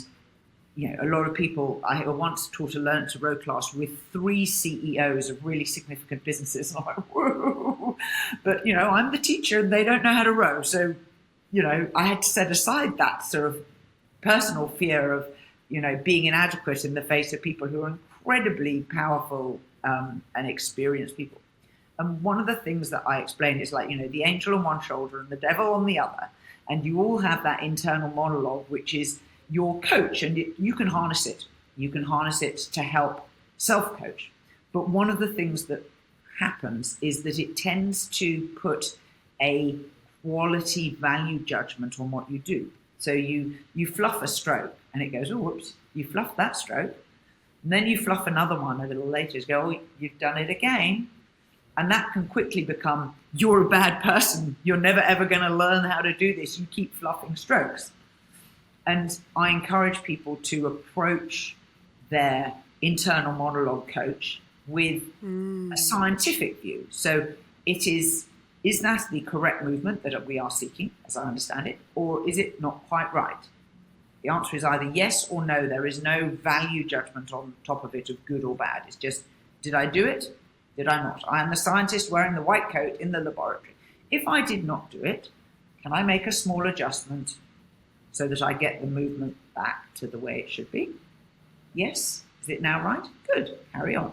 a lot of people, I once taught a learn to row class with 3 CEOs of really significant businesses. And I'm like, whoa, but I'm the teacher and they don't know how to row. So, I had to set aside that sort of personal fear of, being inadequate in the face of people who are incredibly powerful and experienced people. And one of the things that I explain is like, the angel on one shoulder and the devil on the other. And you all have that internal monologue, which is your coach, and you can harness it. You can harness it to help self-coach. But one of the things that happens is that it tends to put a quality value judgment on what you do. So you fluff a stroke and it goes, oh, whoops, you fluffed that stroke. And then you fluff another one a little later, go, oh, you've done it again. And that can quickly become, you're a bad person. You're never, ever going to learn how to do this. You keep fluffing strokes. And I encourage people to approach their internal monologue coach with a scientific view. So it is that the correct movement that we are seeking, as I understand it, or is it not quite right? The answer is either yes or no. There is no value judgment on top of it of good or bad. It's just, did I do it? Did I not? I am the scientist wearing the white coat in the laboratory. If I did not do it, can I make a small adjustment so that I get the movement back to the way it should be? Yes. Is it now right? Good. Carry on.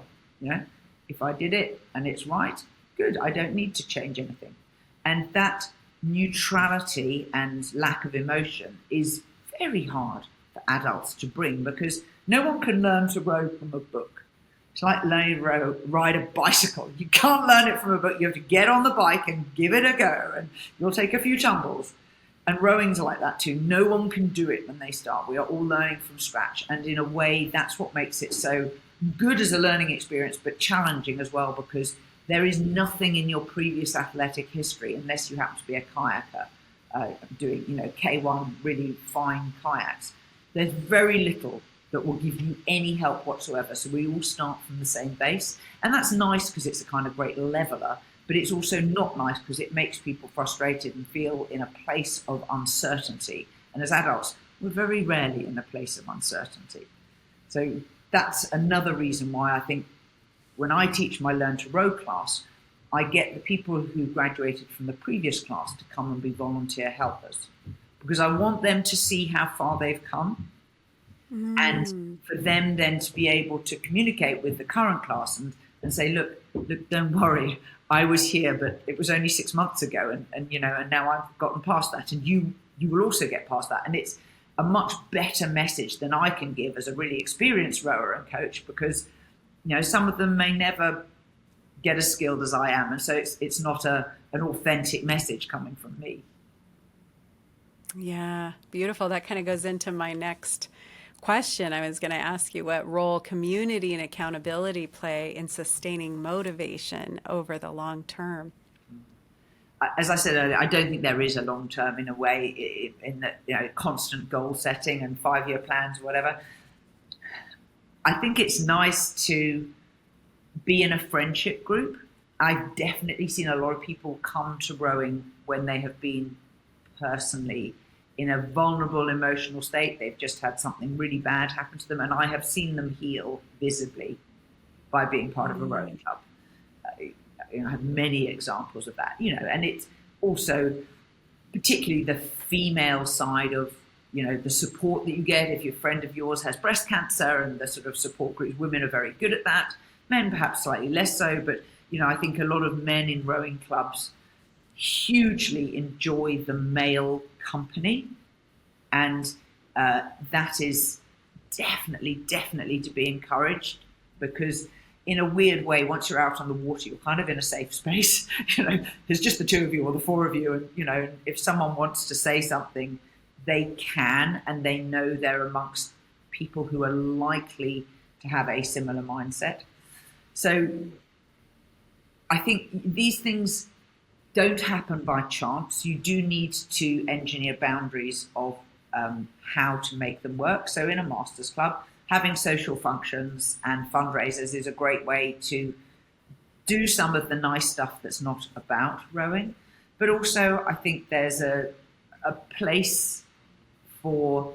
If I did it and it's right, good. I don't need to change anything. And that neutrality and lack of emotion is very hard for adults to bring, because no one can learn to row from a book. It's like learning to ride a bicycle. You can't learn it from a book. You have to get on the bike and give it a go, and you'll take a few tumbles. And rowing's like that too. No one can do it when they start. We are all learning from scratch. And in a way, that's what makes it so good as a learning experience, but challenging as well, because there is nothing in your previous athletic history, unless you happen to be a kayaker, doing, K1 really fine kayaks. There's very little that will give you any help whatsoever. So we all start from the same base. And that's nice because it's a kind of great leveler, but it's also not nice because it makes people frustrated and feel in a place of uncertainty. And as adults, we're very rarely in a place of uncertainty. So that's another reason why I think when I teach my Learn to Row class, I get the people who graduated from the previous class to come and be volunteer helpers, because I want them to see how far they've come. And for them then to be able to communicate with the current class and say, look, don't worry, I was here, but it was only 6 months ago, and now I've gotten past that, and you will also get past that. And it's a much better message than I can give as a really experienced rower and coach, because some of them may never get as skilled as I am, and so it's not an authentic message coming from me. Yeah, beautiful. That kind of goes into my next question. I was going to ask you what role community and accountability play in sustaining motivation over the long term. As I said earlier, I don't think there is a long term in a way, in that constant goal setting and 5-year plans, whatever. I think it's nice to be in a friendship group. I've definitely seen a lot of people come to rowing when they have been personally in a vulnerable emotional state. They've just had something really bad happen to them, and I have seen them heal visibly by being part of a rowing club. I have many examples of that, and it's also particularly the female side of, the support that you get if your friend of yours has breast cancer, and the sort of support groups. Women are very good at that. Men perhaps slightly less so, but, I think a lot of men in rowing clubs hugely enjoy the male company, and that is definitely to be encouraged, because in a weird way, once you're out on the water, you're kind of in a safe space. There's just the 2 of you or the 4 of you, and if someone wants to say something, they can, and they know they're amongst people who are likely to have a similar mindset. So I think these things don't happen by chance. You do need to engineer boundaries of how to make them work. So in a masters club, having social functions and fundraisers is a great way to do some of the nice stuff that's not about rowing. But also, I think there's a place for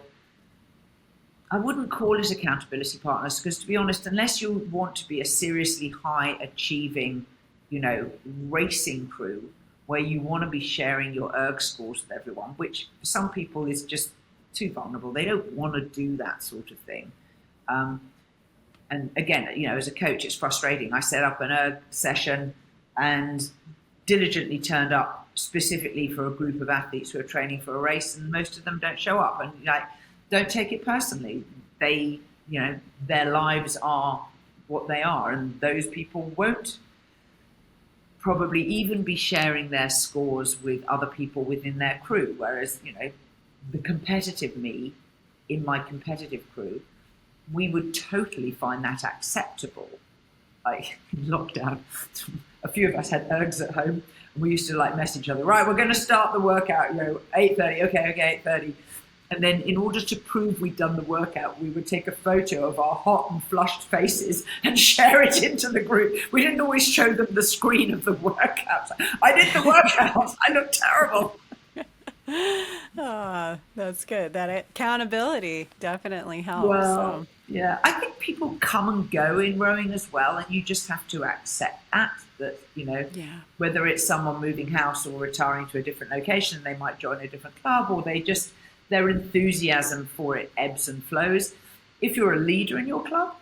I wouldn't call it accountability partners because, to be honest, unless you want to be a seriously high achieving, racing crew where you want to be sharing your erg scores with everyone, which for some people is just too vulnerable. They don't want to do that sort of thing. And again, as a coach, it's frustrating. I set up an erg session and diligently turned up specifically for a group of athletes who are training for a race, and most of them don't show up. And don't take it personally. They, their lives are what they are, and those people won't probably even be sharing their scores with other people within their crew. Whereas, the competitive me in my competitive crew, we would totally find that acceptable. Like in lockdown, a few of us had ergs at home, and we used to message each other. Right, we're going to start the workout. 8:30. Okay, 8:30. And then, in order to prove we'd done the workout, we would take a photo of our hot and flushed faces and share it into the group. We didn't always show them the screen of the workout. I did the workout. I look terrible. Oh, that's good. That accountability definitely helps. Well, yeah, I think people come and go in rowing as well, and you just have to accept that, whether it's someone moving house or retiring to a different location, they might join a different club, or their enthusiasm for it ebbs and flows. If you're a leader in your club,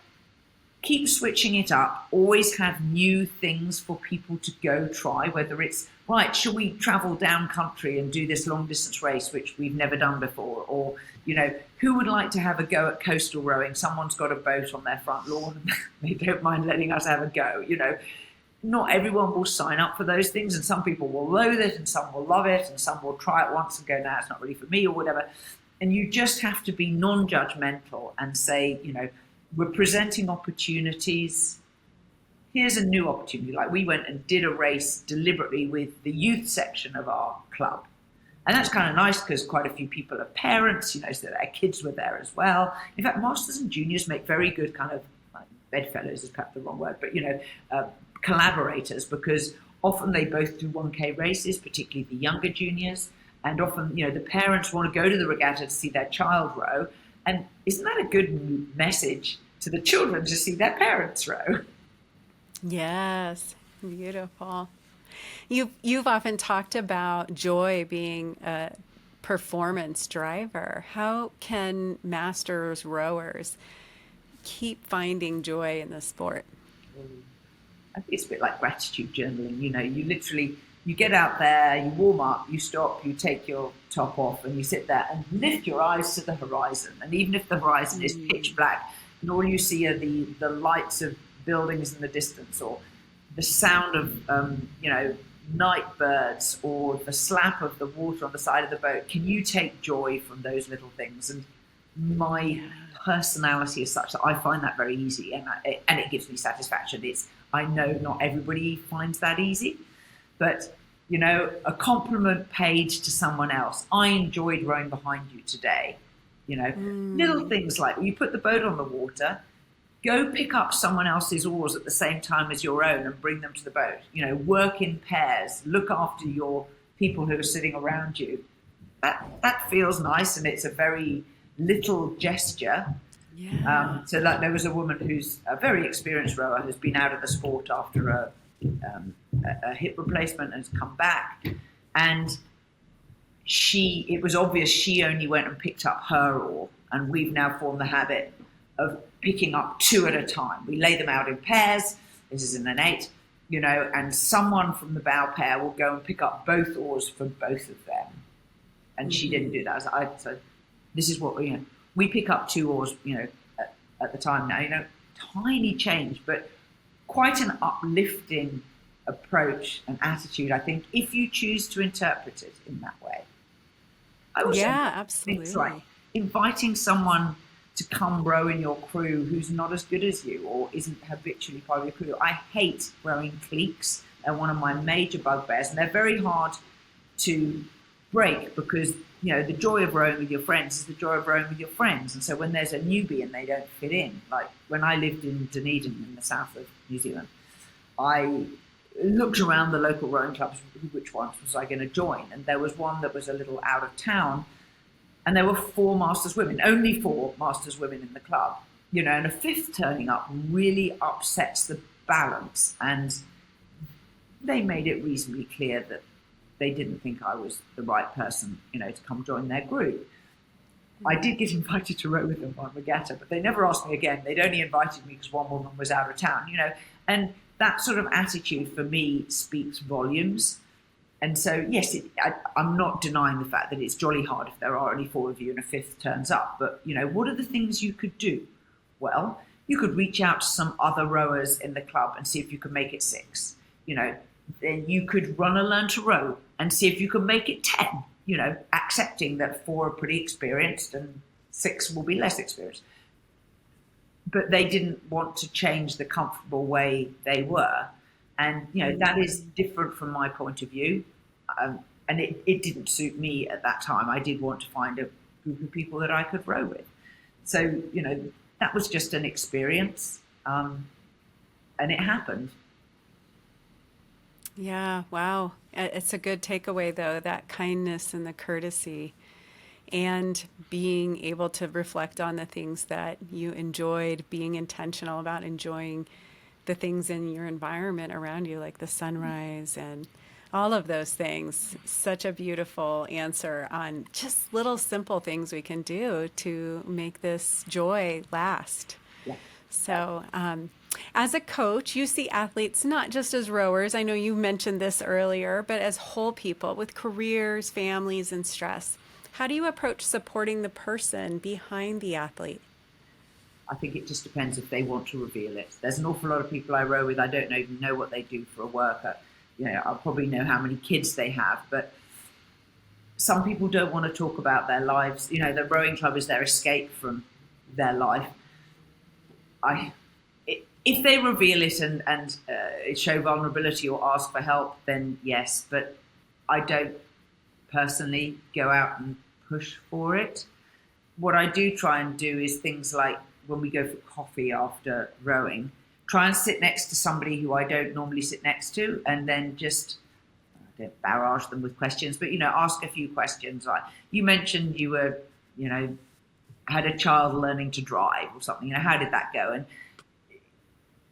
keep switching it up. Always have new things for people to go try, whether it's, right, shall we travel down country and do this long distance race, which we've never done before? Or, who would like to have a go at coastal rowing? Someone's got a boat on their front lawn and they don't mind letting us have a go. Not everyone will sign up for those things, and some people will loathe it and some will love it and some will try it once and go, nah, it's not really for me or whatever. And you just have to be non-judgmental and say, we're presenting opportunities. Here's a new opportunity. Like we went and did a race deliberately with the youth section of our club. And that's kind of nice because quite a few people are parents, so their kids were there as well. In fact, masters and juniors make very good kind of, bedfellows is perhaps the wrong word, but, collaborators, because often they both do 1K races, particularly the younger juniors. And often, the parents want to go to the regatta to see their child row. And isn't that a good message to the children to see their parents row? Yes, beautiful. You've often talked about joy being a performance driver. How can masters rowers keep finding joy in the sport? I think it's a bit like gratitude journaling. You get out there, you warm up, you stop, you take your top off, and you sit there and lift your eyes to the horizon. And even if the horizon is pitch black and all you see are the lights of buildings in the distance, or the sound of night birds, or the slap of the water on the side of the boat, can you take joy from those little things? And my personality is such that I find that very easy, and it gives me satisfaction. I know not everybody finds that easy, but a compliment paid to someone else. I enjoyed rowing behind you today. Little things like you put the boat on the water, go pick up someone else's oars at the same time as your own and bring them to the boat. Work in pairs, look after your people who are sitting around you. That feels nice, and it's a very little gesture. Yeah. So there was a woman who's a very experienced rower who's been out of the sport after a hip replacement and has come back, and it was obvious she only went and picked up her oar, and we've now formed the habit of picking up 2 at a time. We lay them out in pairs. This is in an 8, and someone from the bow pair will go and pick up both oars for both of them. And she didn't do that. So this is what we pick up 2 oars, at the time now, tiny change, but quite an uplifting approach and attitude, I think, if you choose to interpret it in that way. I also absolutely. It's like inviting someone to come row in your crew who's not as good as you or isn't habitually part of your crew. I hate rowing cliques. They're one of my major bugbears, and they're very hard to break because the joy of rowing with your friends is the joy of rowing with your friends. And so when there's a newbie and they don't fit in, like when I lived in Dunedin in the south of New Zealand, I looked around the local rowing clubs, which ones was I going to join? And there was one that was a little out of town, And there were 4 Masters women, only 4 Masters women in the club, you know, and a 5th turning up really upsets the balance. And they made it reasonably clear that they didn't think I was the right person, you know, to come join their group. I did get invited to row with them on regatta, but they never asked me again. They'd only invited me because one woman was out of town, you know, and that sort of attitude for me speaks volumes. And so, yes, I'm not denying the fact that it's jolly hard if there are only 4 of you and a 5th turns up. But, you know, what are the things you could do? Well, you could reach out to some other rowers in the club and see if you could make it 6. You know, then you could run a learn to row and see if you can make it 10, you know, accepting that 4 are pretty experienced and 6 will be less experienced. But they didn't want to change the comfortable way they were. And, you know, that is different from my point of view. And it didn't suit me at that time. I did want to find a group of people that I could row with. So, you know, that was just an experience. And it happened. Yeah, wow. It's a good takeaway, though, that kindness and the courtesy and being able to reflect on the things that you enjoyed, being intentional about enjoying the things in your environment around you, like the sunrise and all of those things. Such a beautiful answer on just little simple things we can do to make this joy last. Yeah. So, as a coach, you see athletes not just as rowers, I know you mentioned this earlier, but as whole people with careers, families, and stress. How do you approach supporting the person behind the athlete? I think it just depends if they want to reveal it. There's an awful lot of people I row with, I don't even know what they do for a work. You know, I'll probably know how many kids they have, but some people don't want to talk about their lives. You know, the rowing club is their escape from their life. If they reveal it and show vulnerability or ask for help, then yes, but I don't personally go out and push for it. What I do try and do is things like when we go for coffee after rowing, try and sit next to somebody who I don't normally sit next to, and then just don't barrage them with questions, but, you know, ask a few questions. Like you mentioned you were, you know, had a child learning to drive or something, you know, how did that go? And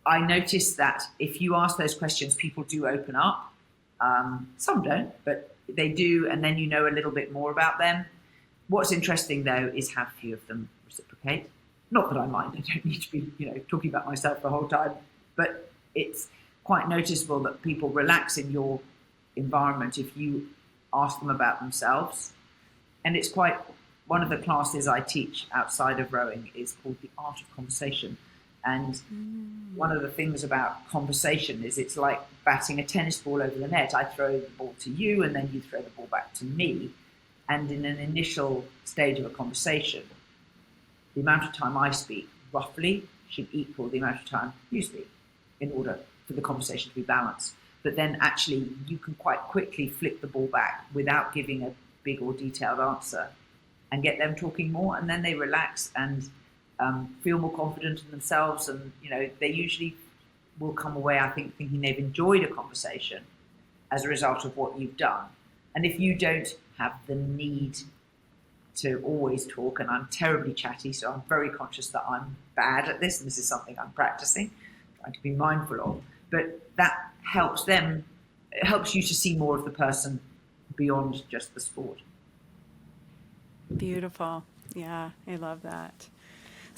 I noticed that if you ask those questions, people do open up. Some don't, but they do, and then you know a little bit more about them. What's interesting, though, is how few of them reciprocate. Not that I mind, I don't need to be, you know, talking about myself the whole time, but it's quite noticeable that people relax in your environment if you ask them about themselves. And it's quite, one of the classes I teach outside of rowing is called The Art of Conversation. And one of the things about conversation is it's like batting a tennis ball over the net. I throw the ball to you and then you throw the ball back to me. And in an initial stage of a conversation, the amount of time I speak roughly should equal the amount of time you speak in order for the conversation to be balanced. But then actually you can quite quickly flip the ball back without giving a big or detailed answer and get them talking more, and then they relax and feel more confident in themselves, and, you know, they usually will come away, I think, thinking they've enjoyed a conversation as a result of what you've done. And if you don't have the need to always talk, and I'm terribly chatty, so I'm very conscious that I'm bad at this, and this is something I'm practicing, trying to be mindful of, but that helps them, it helps you to see more of the person beyond just the sport. Beautiful. Yeah, I love that.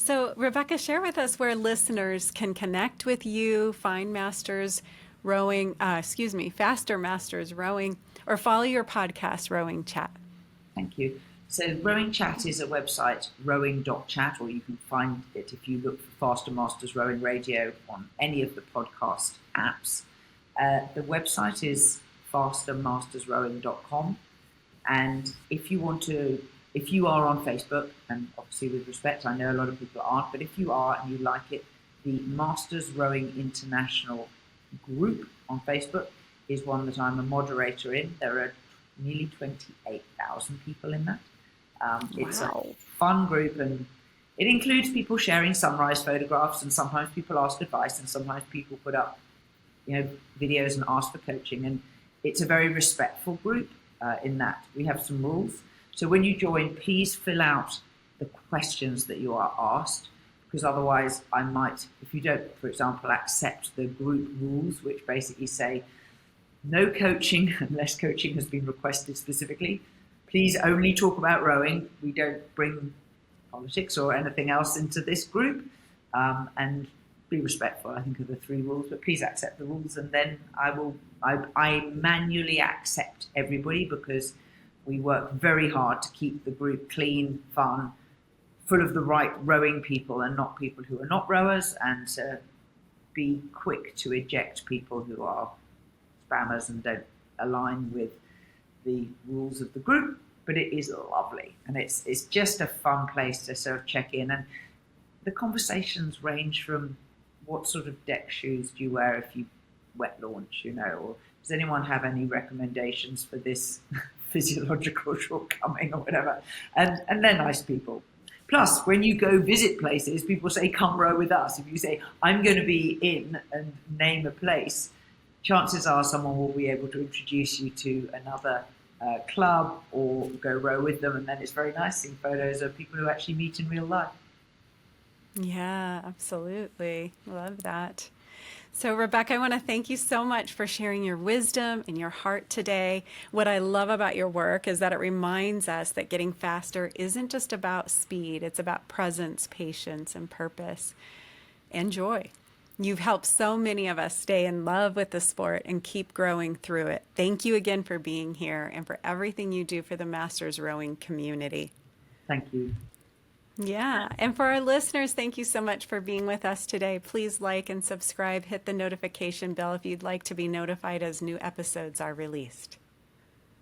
So, Rebecca, share with us where listeners can connect with you, find Masters Rowing, Faster Masters Rowing, or follow your podcast, Rowing Chat. Thank you. So Rowing Chat is a website, rowing.chat, or you can find it if you look for Faster Masters Rowing Radio on any of the podcast apps. The website is fastermastersrowing.com. And if you are on Facebook, and obviously with respect, I know a lot of people aren't, but if you are and you like it, the Masters Rowing International group on Facebook is one that I'm a moderator in. There are nearly 28,000 people in that. It's a fun group, and it includes people sharing sunrise photographs, and sometimes people ask advice, and sometimes people put up, you know, videos and ask for coaching. And it's a very respectful group in that we have some rules. So when you join, please fill out the questions that you are asked, because otherwise I might, if you don't, for example, accept the group rules, which basically say no coaching unless coaching has been requested specifically. Please only talk about rowing. We don't bring politics or anything else into this group. And be respectful, I think, of the 3 rules, but please accept the rules. And then I manually accept everybody, because we work very hard to keep the group clean, fun, full of the right rowing people and not people who are not rowers, and to be quick to eject people who are spammers and don't align with the rules of the group. But it is lovely, and it's just a fun place to sort of check in. And the conversations range from what sort of deck shoes do you wear if you wet launch, or does anyone have any recommendations for this physiological shortcoming or whatever? And they're nice people. Plus, when you go visit places, people say, come row with us. If you say, I'm going to be in, and name a place, chances are someone will be able to introduce you to another club or go row with them. And then it's very nice seeing photos of people who actually meet in real life. Yeah, absolutely. Love that. So, Rebecca, I want to thank you so much for sharing your wisdom and your heart today. What I love about your work is that it reminds us that getting faster isn't just about speed, it's about presence, patience, and purpose and joy. You've helped so many of us stay in love with the sport and keep growing through it. Thank you again for being here and for everything you do for the Masters Rowing community. Thank you. Yeah. And for our listeners, thank you so much for being with us today. Please like and subscribe, hit the notification bell if you'd like to be notified as new episodes are released.